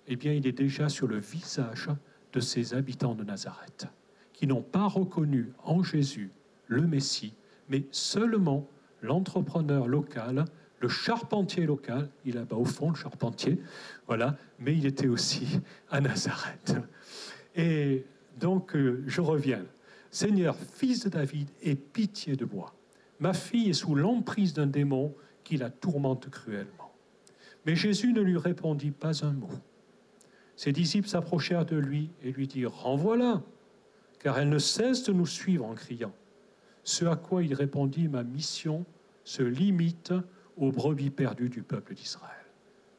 eh bien, il est déjà sur le visage de ces habitants de Nazareth, qui n'ont pas reconnu en Jésus le Messie, mais seulement l'entrepreneur local, le charpentier local, il est là-bas au fond, le charpentier, voilà, mais il était aussi à Nazareth. Et donc, je reviens. Seigneur, fils de David, aie pitié de moi. Ma fille est sous l'emprise d'un démon qui la tourmente cruellement. Mais Jésus ne lui répondit pas un mot. Ses disciples s'approchèrent de lui et lui dirent « Renvoie-la, car elle ne cesse de nous suivre en criant. » Ce à quoi il répondit « Ma mission se limite aux brebis perdues du peuple d'Israël. »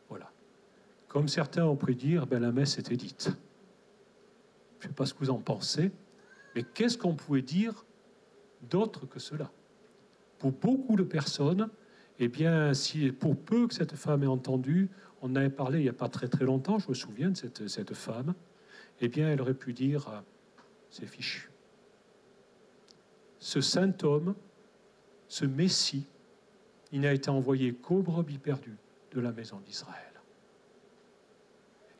Voilà. Comme certains ont pu dire, la messe était dite. Je ne sais pas ce que vous en pensez, mais qu'est-ce qu'on pouvait dire d'autre que cela? Pour beaucoup de personnes, eh bien, pour peu que cette femme ait entendu, on en avait parlé il n'y a pas très très longtemps, je me souviens de cette femme, eh bien, elle aurait pu dire c'est fichu. Ce saint homme, ce Messie, il n'a été envoyé qu'aux brebis perdues de la maison d'Israël.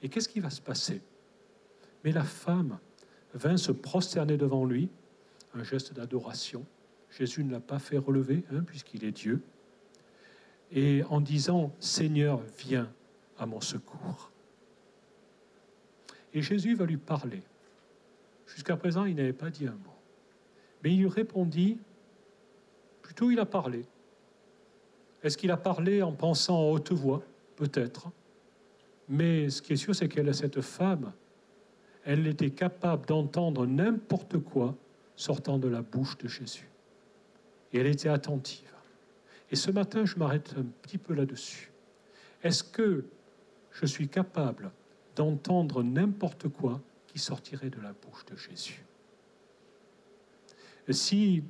Et qu'est-ce qui va se passer? Mais la femme vint se prosterner devant lui, un geste d'adoration. Jésus ne l'a pas fait relever, puisqu'il est Dieu. Et en disant « Seigneur, viens à mon secours ». Et Jésus va lui parler. Jusqu'à présent, il n'avait pas dit un mot. Mais il lui répondit, plutôt il a parlé. Est-ce qu'il a parlé en pensant en haute voix? Peut-être. Mais ce qui est sûr, c'est qu'elle, cette femme, elle était capable d'entendre n'importe quoi sortant de la bouche de Jésus. Et elle était attentive. Et ce matin, je m'arrête un petit peu là-dessus. Est-ce que je suis capable d'entendre n'importe quoi qui sortirait de la bouche de Jésus? Et si,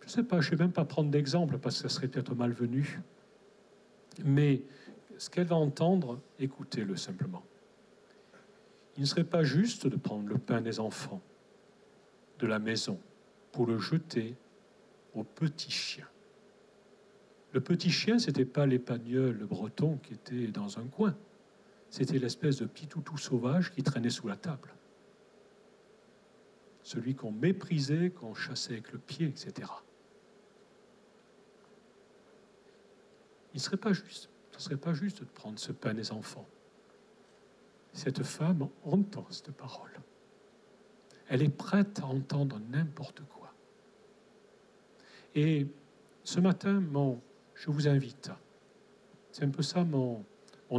je ne sais pas, je ne vais même pas prendre d'exemple parce que ça serait peut-être malvenu, mais ce qu'elle va entendre, écoutez-le simplement. Il ne serait pas juste de prendre le pain des enfants de la maison pour le jeter au petit chien. Le petit chien, ce n'était pas l'épagnol, le breton qui était dans un coin. C'était l'espèce de petit toutou sauvage qui traînait sous la table. Celui qu'on méprisait, qu'on chassait avec le pied, etc. Il ne serait pas juste. Ce ne serait pas juste de prendre ce pain des enfants. Cette femme entend cette parole. Elle est prête à entendre n'importe quoi. Et ce matin, je vous invite. C'est un peu ça mon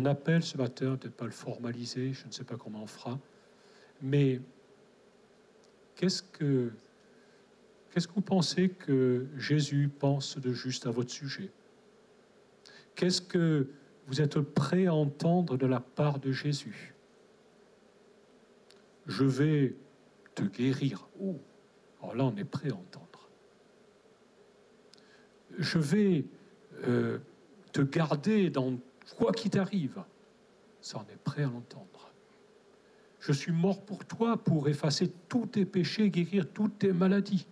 appel ce matin, peut-être pas le formaliser, je ne sais pas comment on fera, mais qu'est-ce Qu'est-ce que vous pensez que Jésus pense de juste à votre sujet? Qu'est-ce que vous êtes prêt à entendre de la part de Jésus? Je vais te guérir. Oh, alors là, on est prêt à entendre. Je vais te garder dans quoi qu'il t'arrive. Ça, on est prêt à l'entendre. Je suis mort pour toi, pour effacer tous tes péchés, guérir toutes tes maladies.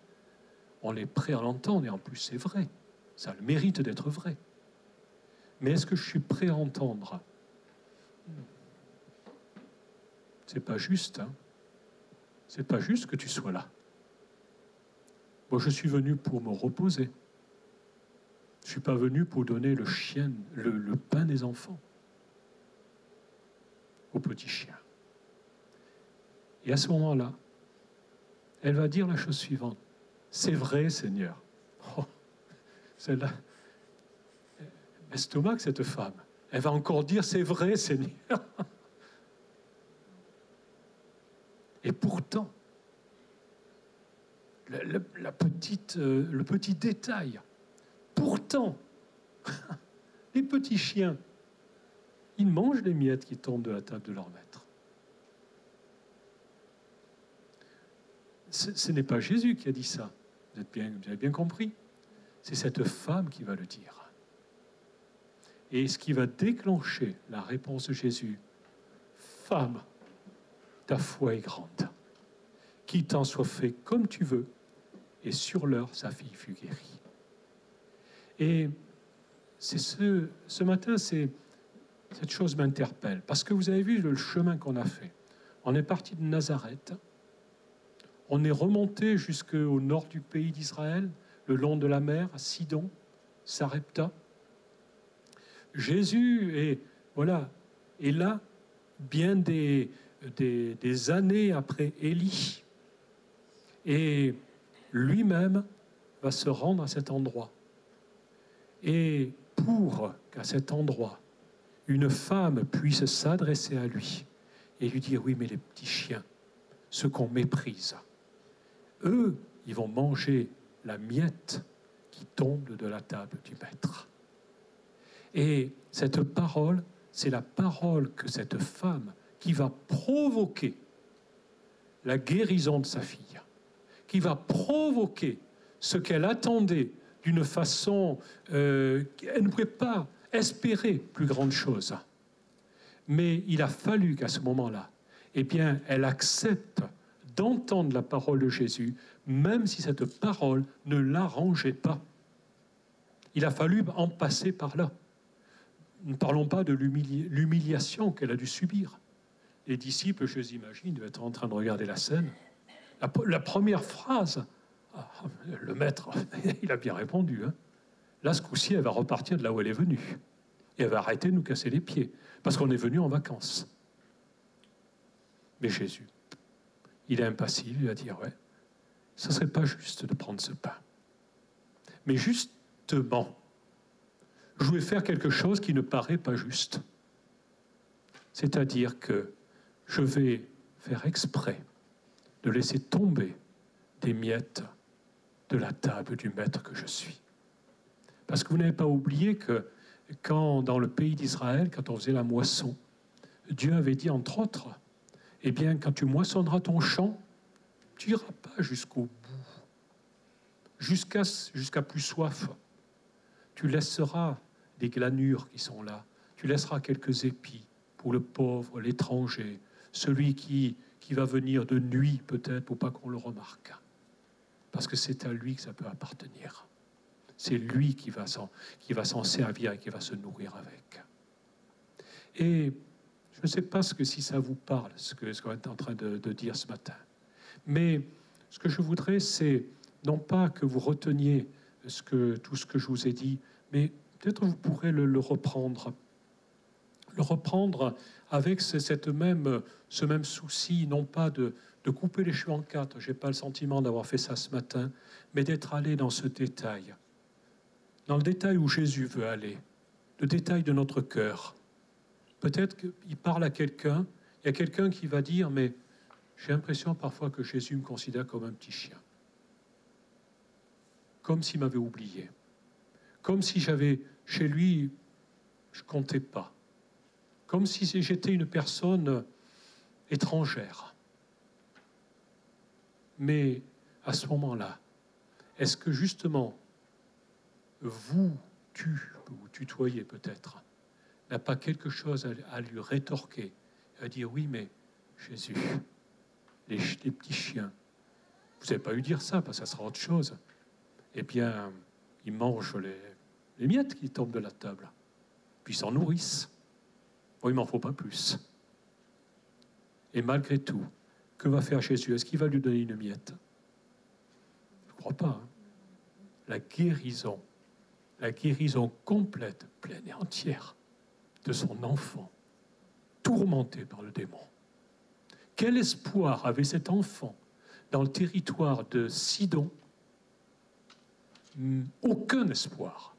On est prêt à l'entendre, et en plus, c'est vrai. Ça a le mérite d'être vrai. Mais est-ce que je suis prêt à entendre? C'est pas juste, hein? C'est pas juste que tu sois là. Moi, je suis venu pour me reposer. Je ne suis pas venu pour donner le pain des enfants aux petits chiens. Et à ce moment-là, elle va dire la chose suivante. C'est vrai, Seigneur. Oh, celle-là, estomac, cette femme. Elle va encore dire, c'est vrai, Seigneur. Et pourtant, le petit détail, pourtant, les petits chiens, ils mangent les miettes qui tombent de la table de leur maître. Ce n'est pas Jésus qui a dit ça. Vous avez bien compris. C'est cette femme qui va le dire. Et ce qui va déclencher la réponse de Jésus, femme, ta foi est grande. Qu'il t'en soit fait comme tu veux. Et sur l'heure, sa fille fut guérie. Et c'est ce matin, cette chose m'interpelle. Parce que vous avez vu le chemin qu'on a fait. On est parti de Nazareth. On est remonté jusqu'au nord du pays d'Israël, le long de la mer, à Sidon, Sarepta. Jésus est là, bien des années après Élie. Et lui-même va se rendre à cet endroit. Et pour qu'à cet endroit, une femme puisse s'adresser à lui et lui dire, oui, mais les petits chiens, ceux qu'on méprise, eux, ils vont manger la miette qui tombe de la table du maître. Et cette parole, c'est la parole que cette femme qui va provoquer la guérison de sa fille, qui va provoquer ce qu'elle attendait d'une façon... elle ne pouvait pas espérer plus grande chose. Mais il a fallu qu'à ce moment-là, eh bien, elle accepte d'entendre la parole de Jésus, même si cette parole ne l'arrangeait pas. Il a fallu en passer par là. Ne parlons pas de l'humiliation qu'elle a dû subir. Les disciples, je les imagine, doivent être en train de regarder la scène. La première phrase, le maître, il a bien répondu. Hein. Là, ce coup-ci, elle va repartir de là où elle est venue. Et elle va arrêter de nous casser les pieds, parce qu'on est venu en vacances. Mais Jésus, il est impassible, il va dire, ouais, ça ne serait pas juste de prendre ce pain. Mais justement, je voulais faire quelque chose qui ne paraît pas juste. C'est-à-dire que je vais faire exprès de laisser tomber des miettes de la table du maître que je suis. Parce que vous n'avez pas oublié que quand, dans le pays d'Israël, quand on faisait la moisson, Dieu avait dit, entre autres, eh bien, quand tu moissonneras ton champ, tu n'iras pas jusqu'au bout, jusqu'à plus soif. Tu laisseras des glanures qui sont là, tu laisseras quelques épis pour le pauvre, l'étranger, celui qui va venir de nuit peut-être pour pas qu'on le remarque. Parce que c'est à lui que ça peut appartenir. C'est lui qui va s'en servir et qui va se nourrir avec. Et je ne sais pas si ça vous parle, ce qu'on est en train de dire ce matin. Mais ce que je voudrais, c'est non pas que vous reteniez tout ce que je vous ai dit, mais peut-être vous pourrez le reprendre. Le reprendre avec ce même souci, non pas de couper les cheveux en quatre, je n'ai pas le sentiment d'avoir fait ça ce matin, mais d'être allé dans ce détail. Dans le détail où Jésus veut aller, le détail de notre cœur. Peut-être qu'il parle à quelqu'un, il y a quelqu'un qui va dire, mais j'ai l'impression parfois que Jésus me considère comme un petit chien. comme s'il m'avait oublié, comme si j'avais, chez lui, je ne comptais pas, comme si j'étais une personne étrangère. Mais à ce moment-là, est-ce que justement, vous tutoyez peut-être, n'a pas quelque chose à lui rétorquer, à dire oui, mais Jésus, les petits chiens, vous n'avez pas eu dire ça, parce que ça sera autre chose. Eh bien, ils mangent les miettes qui tombent de la table, puis ils s'en nourrissent. Bon, il m'en faut pas plus. Et malgré tout, que va faire Jésus? Est-ce qu'il va lui donner une miette? Je ne crois pas. Hein. La guérison complète, pleine et entière de son enfant, tourmenté par le démon. Quel espoir avait cet enfant dans le territoire de Sidon? Aucun espoir.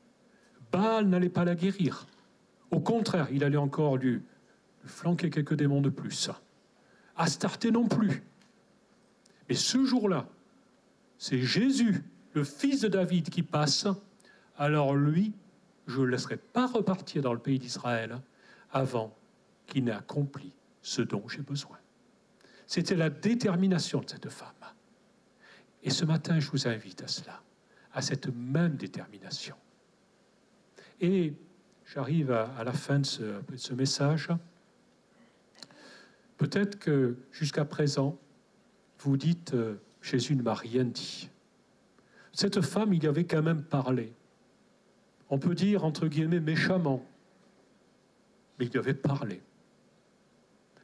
Baal n'allait pas la guérir. Au contraire, il allait encore lui flanquer quelques démons de plus. Astarté non plus. Mais ce jour-là, c'est Jésus, le fils de David, qui passe. Alors lui, je ne le laisserai pas repartir dans le pays d'Israël avant qu'il n'ait accompli ce dont j'ai besoin. C'était la détermination de cette femme. Et ce matin, je vous invite à cela, à cette même détermination. Et j'arrive à la fin de ce message. Peut-être que jusqu'à présent, vous dites Jésus ne m'a rien dit. Cette femme, il y avait quand même parlé. On peut dire, entre guillemets, méchamment. Mais il y avait parlé.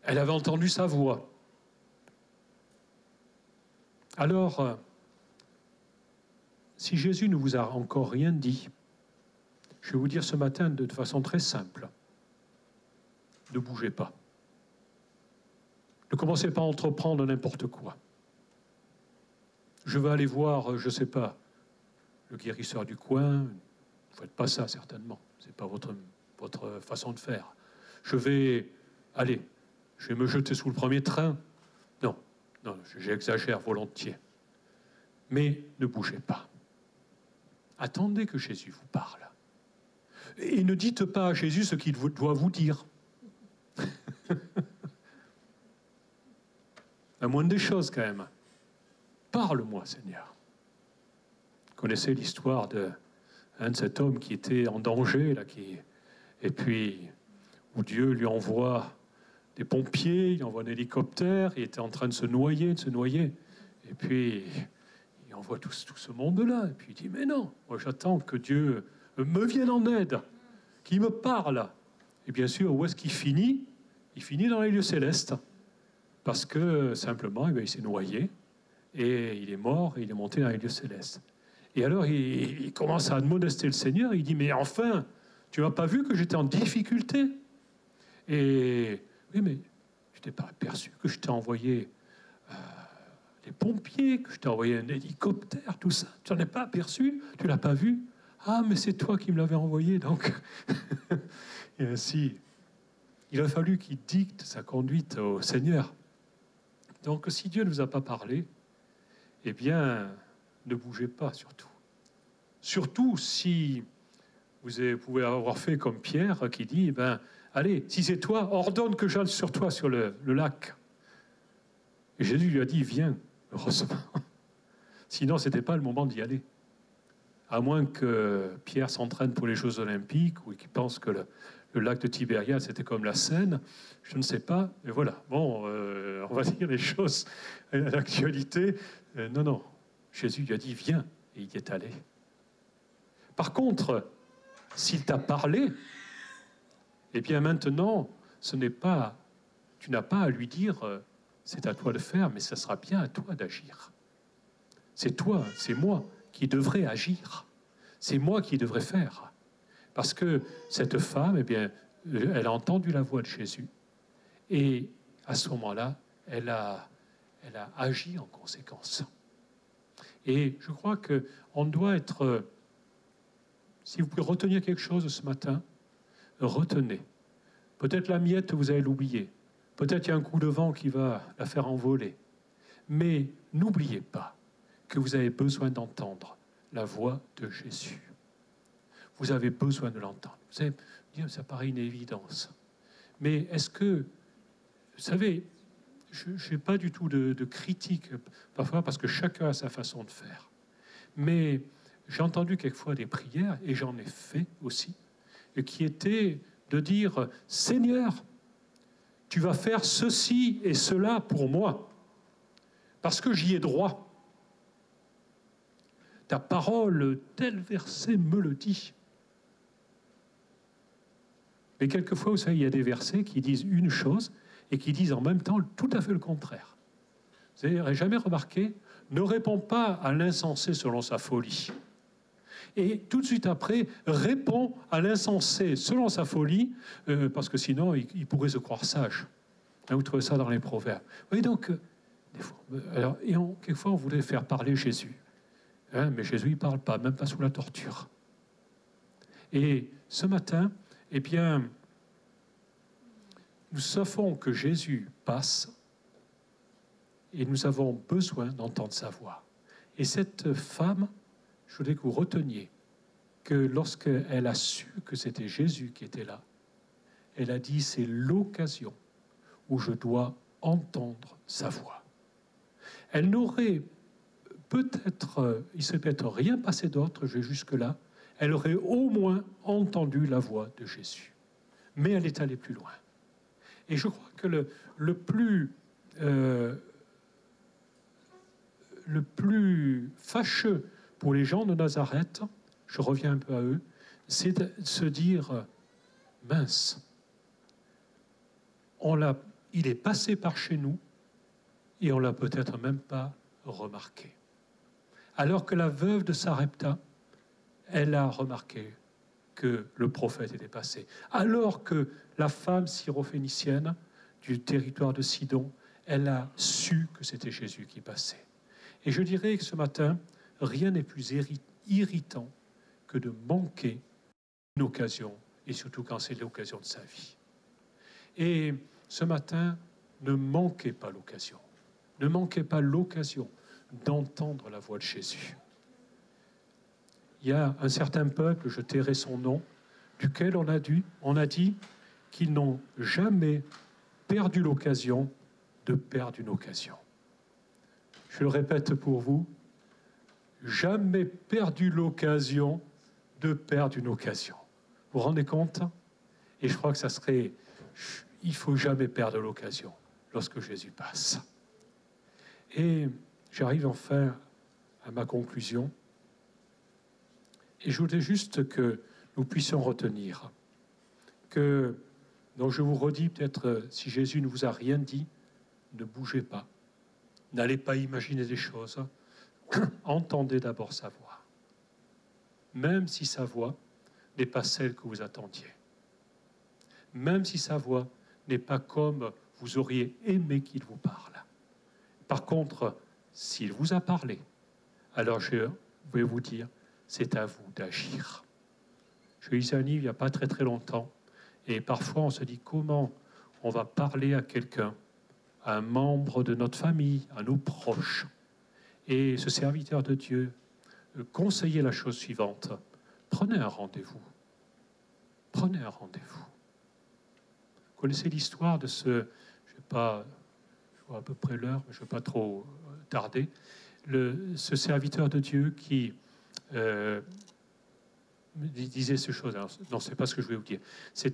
Elle avait entendu sa voix. Alors, si Jésus ne vous a encore rien dit, je vais vous dire ce matin de façon très simple. Ne bougez pas. Ne commencez pas à entreprendre n'importe quoi. Je vais aller voir, je ne sais pas, le guérisseur du coin. Vous ne faites pas ça, certainement. Ce n'est pas votre façon de faire. Je vais me jeter sous le premier train. Non, j'exagère volontiers. Mais ne bougez pas. Attendez que Jésus vous parle. Et ne dites pas à Jésus ce qu'il doit vous dire. La moindre des choses, quand même. Parle-moi, Seigneur. Vous connaissez l'histoire de cet homme qui était en danger, là, et puis où Dieu lui envoie des pompiers, il envoie un hélicoptère, il était en train de se noyer, et puis il envoie tout ce monde-là, et puis il dit, mais non, moi j'attends que Dieu me vienne en aide, qu'il me parle. Et bien sûr, où est-ce qu'il finit? Il finit dans les lieux célestes, parce que simplement, il s'est noyé, et il est mort, et il est monté dans les lieux célestes. Et alors, il commence à admonester le Seigneur, il dit, mais enfin, tu n'as pas vu que j'étais en difficulté? Et oui, mais je t'ai pas aperçu que je t'ai envoyé les pompiers, que je t'ai envoyé un hélicoptère, tout ça. Tu n'en es pas aperçu? Tu l'as pas vu? Ah, mais c'est toi qui me l'avais envoyé, donc. Et ainsi, il a fallu qu'il dicte sa conduite au Seigneur. Donc, si Dieu ne vous a pas parlé, eh bien, ne bougez pas, surtout. Surtout si vous pouvez avoir fait comme Pierre qui dit, allez, si c'est toi, ordonne que j'aille sur toi sur le lac. Et Jésus lui a dit, viens, heureusement. Sinon, ce n'était pas le moment d'y aller. À moins que Pierre s'entraîne pour les Jeux Olympiques ou qu'il pense que le lac de Tibériade, c'était comme la Seine. Je ne sais pas. Mais voilà. Bon, on va dire les choses à l'actualité. Non. Jésus lui a dit, viens. Et il y est allé. Par contre, s'il t'a parlé, eh bien maintenant, tu n'as pas à lui dire c'est à toi de faire, mais ça sera bien à toi d'agir. C'est toi, c'est moi qui devrais agir. C'est moi qui devrais faire. Parce que cette femme, eh bien, elle a entendu la voix de Jésus. Et à ce moment-là, elle a agi en conséquence. Et je crois qu'on doit être... Si vous pouvez retenir quelque chose ce matin, retenez. Peut-être la miette, vous allez l'oublier. Peut-être il y a un coup de vent qui va la faire envoler. Mais n'oubliez pas que vous avez besoin d'entendre la voix de Jésus. Vous avez besoin de l'entendre. Vous allez me dire, ça paraît une évidence. Mais est-ce que, vous savez, je n'ai pas du tout de critique, parfois parce que chacun a sa façon de faire. Mais j'ai entendu quelquefois des prières, et j'en ai fait aussi, qui étaient de dire, Seigneur, tu vas faire ceci et cela pour moi, parce que j'y ai droit. Ta parole, tel verset me le dit. Mais quelquefois, vous savez, il y a des versets qui disent une chose et qui disent en même temps tout à fait le contraire. Vous n'avez jamais remarqué, ne répond pas à l'insensé selon sa folie. Et tout de suite après, répond à l'insensé selon sa folie, parce que sinon, il pourrait se croire sage. Vous trouvez ça dans les proverbes. Oui, donc, des fois, alors, quelquefois, on voulait faire parler Jésus. Mais Jésus, il ne parle pas, même pas sous la torture. Et ce matin, eh bien, nous savons que Jésus passe et nous avons besoin d'entendre sa voix. Et cette femme, je voudrais que vous reteniez que lorsqu'elle a su que c'était Jésus qui était là, elle a dit, c'est l'occasion où je dois entendre sa voix. Elle n'aurait peut-être, il ne s'est peut-être rien passé d'autre, je vais jusque-là, elle aurait au moins entendu la voix de Jésus. Mais elle est allée plus loin. Et je crois que le plus fâcheux pour les gens de Nazareth, je reviens un peu à eux, c'est de se dire, mince, il est passé par chez nous et on ne l'a peut-être même pas remarqué. Alors que la veuve de Sarepta, elle a remarqué que le prophète était passé. Alors que la femme syrophénicienne du territoire de Sidon, elle a su que c'était Jésus qui passait. Et je dirais que ce matin, rien n'est plus irritant que de manquer une occasion, et surtout quand c'est l'occasion de sa vie. Et ce matin, ne manquez pas l'occasion. Ne manquez pas l'occasion d'entendre la voix de Jésus. Il y a un certain peuple, je tairai son nom, duquel on a dit qu'ils n'ont jamais perdu l'occasion de perdre une occasion. Je le répète pour vous, jamais perdu l'occasion de perdre une occasion. Vous vous rendez compte? Et je crois que il ne faut jamais perdre l'occasion lorsque Jésus passe. Et j'arrive enfin à ma conclusion. Et je voudrais juste que nous puissions retenir que, donc je vous redis peut-être, si Jésus ne vous a rien dit, ne bougez pas. N'allez pas imaginer des choses. Entendez d'abord sa voix. Même si sa voix n'est pas celle que vous attendiez. Même si sa voix n'est pas comme vous auriez aimé qu'il vous parle. Par contre, s'il vous a parlé, alors je vais vous dire, c'est à vous d'agir. Je lisais un livre il n'y a pas très très longtemps, et parfois on se dit comment on va parler à quelqu'un, à un membre de notre famille, à nos proches. Et ce serviteur de Dieu conseillait la chose suivante, prenez un rendez-vous. Prenez un rendez-vous. Vous connaissez l'histoire de je vois à peu près l'heure, mais je ne veux pas trop tarder, ce serviteur de Dieu qui disait ces choses. Alors, non, ce n'est pas ce que je voulais vous dire. Il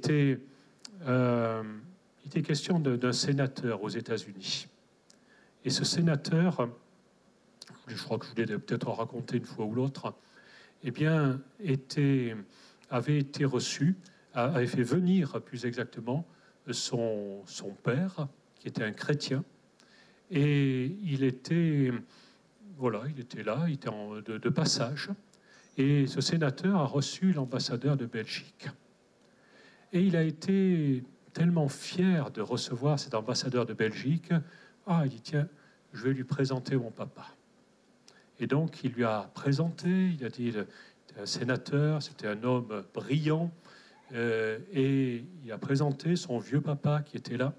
était question d'un sénateur aux États-Unis. Et ce sénateur, je crois que je voulais peut-être en raconter une fois ou l'autre, eh bien, avait été reçu, avait fait venir plus exactement son père, qui était un chrétien, et il était là, il était de passage, et ce sénateur a reçu l'ambassadeur de Belgique. Et il a été tellement fier de recevoir cet ambassadeur de Belgique, il dit, tiens, je vais lui présenter mon papa. Et donc, il lui a présenté, il a dit, c'était un sénateur, c'était un homme brillant, et il a présenté son vieux papa qui était là.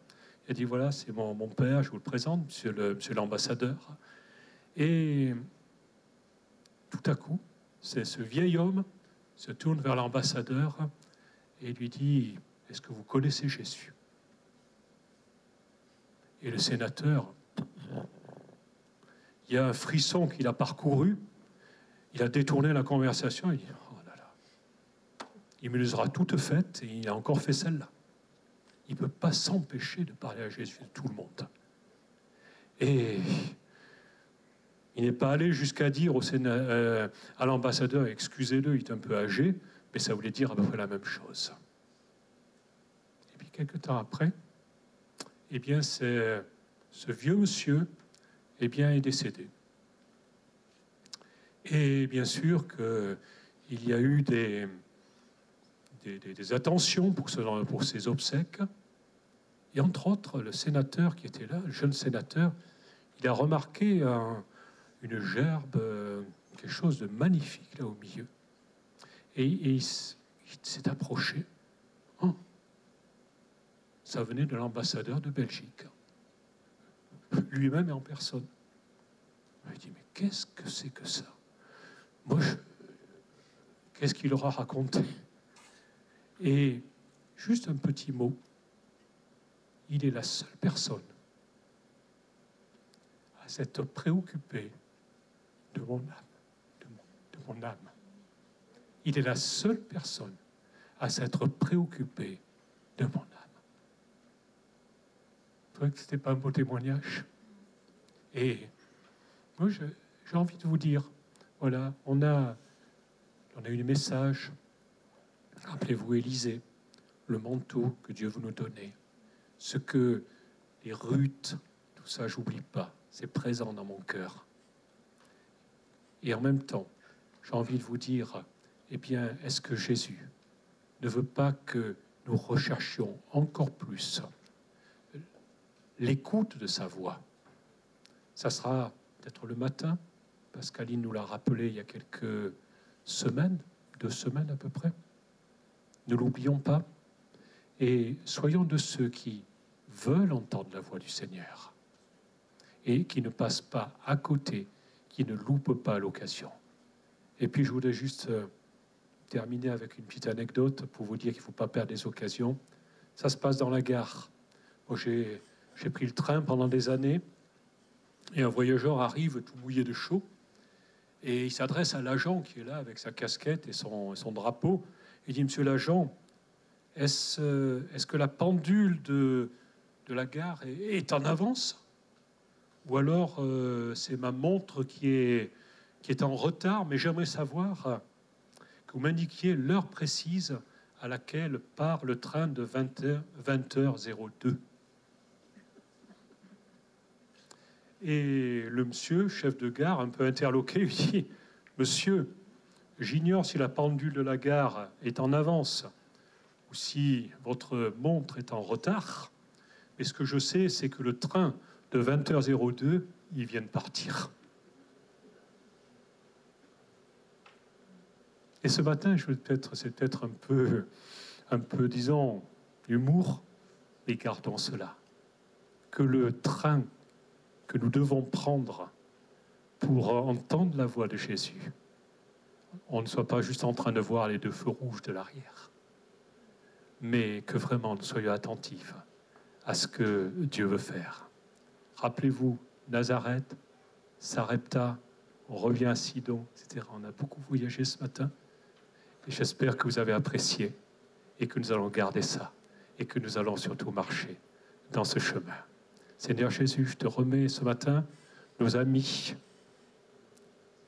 Il a dit, voilà, c'est mon père, je vous le présente, monsieur l'ambassadeur. Et tout à coup, c'est ce vieil homme se tourne vers l'ambassadeur et lui dit, est-ce que vous connaissez Jésus? Et le sénateur, il y a un frisson qu'il a parcouru, il a détourné la conversation, il dit, oh là là, il me les aura toutes faites et il a encore fait celle-là. Il ne peut pas s'empêcher de parler à Jésus de tout le monde. Et il n'est pas allé jusqu'à dire à l'ambassadeur, excusez-le, il est un peu âgé, mais ça voulait dire à peu près la même chose. Et puis quelques temps après, eh bien, ce vieux monsieur est décédé. Et bien sûr qu'il y a eu des attentions pour ces obsèques. Et entre autres, le sénateur qui était là, le jeune sénateur, il a remarqué une gerbe, quelque chose de magnifique là au milieu. Et il s'est approché. Oh, ça venait de l'ambassadeur de Belgique. Lui-même et en personne. Il dit, mais qu'est-ce que c'est que ça? Moi, qu'est-ce qu'il aura raconté? Et juste un petit mot, il est la seule personne à s'être préoccupé de mon âme, de mon âme. Il est la seule personne à s'être préoccupé de mon âme. Vous trouvez que ce n'était pas un beau témoignage? Et moi, j'ai envie de vous dire, voilà, on a eu des messages. Rappelez-vous Élisée, le manteau que Dieu veut nous donner. Ce que les Ruth, tout ça, j'oublie pas. C'est présent dans mon cœur. Et en même temps, j'ai envie de vous dire, eh bien, est-ce que Jésus ne veut pas que nous recherchions encore plus l'écoute de sa voix? Ça sera peut-être le matin. Pascaline nous l'a rappelé il y a quelques semaines, 2 semaines à peu près. Ne l'oublions pas. Et soyons de ceux qui veulent entendre la voix du Seigneur et qui ne passent pas à côté, qui ne loupent pas l'occasion. Et puis je voudrais juste terminer avec une petite anecdote pour vous dire qu'il ne faut pas perdre les occasions. Ça se passe dans la gare. Moi, j'ai pris le train pendant des années et un voyageur arrive tout mouillé de chaud et il s'adresse à l'agent qui est là avec sa casquette et son drapeau. Il dit, monsieur l'agent, est-ce que la pendule de la gare est en avance? Ou alors c'est ma montre qui est en retard, mais j'aimerais savoir que vous m'indiquiez l'heure précise à laquelle part le train de 20h02. Et le monsieur, chef de gare, un peu interloqué, lui dit, monsieur, j'ignore si la pendule de la gare est en avance ou si votre montre est en retard, mais ce que je sais, c'est que le train de 20h02, il vient de partir. Et ce matin, c'est peut-être un peu, disons, humour, mais gardons cela. Que le train que nous devons prendre pour entendre la voix de Jésus, on ne soit pas juste en train de voir les 2 feux rouges de l'arrière, mais que vraiment nous soyons attentifs à ce que Dieu veut faire. Rappelez-vous, Nazareth, Sarepta, on revient à Sidon, etc. On a beaucoup voyagé ce matin et j'espère que vous avez apprécié et que nous allons garder ça et que nous allons surtout marcher dans ce chemin. Seigneur Jésus, je te remets ce matin nos amis,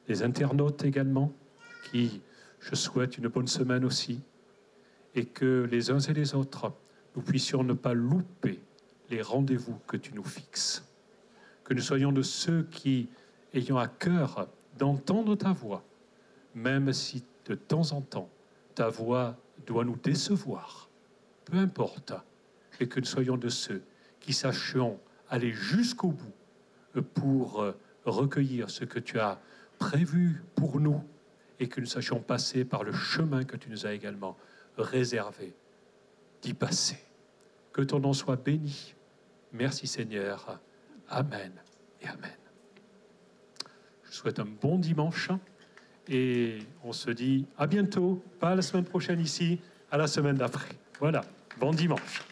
les internautes également, qui, je souhaite une bonne semaine aussi, et que les uns et les autres, nous puissions ne pas louper les rendez-vous que tu nous fixes. Que nous soyons de ceux qui ayons à cœur d'entendre ta voix, même si de temps en temps, ta voix doit nous décevoir. Peu importe, et que nous soyons de ceux qui sachions aller jusqu'au bout pour recueillir ce que tu as prévu pour nous et que nous sachions passer par le chemin que tu nous as également réservé d'y passer. Que ton nom soit béni. Merci Seigneur. Amen et Amen. Je vous souhaite un bon dimanche Et on se dit à bientôt, pas la semaine prochaine ici, à la semaine d'après. Voilà, bon dimanche.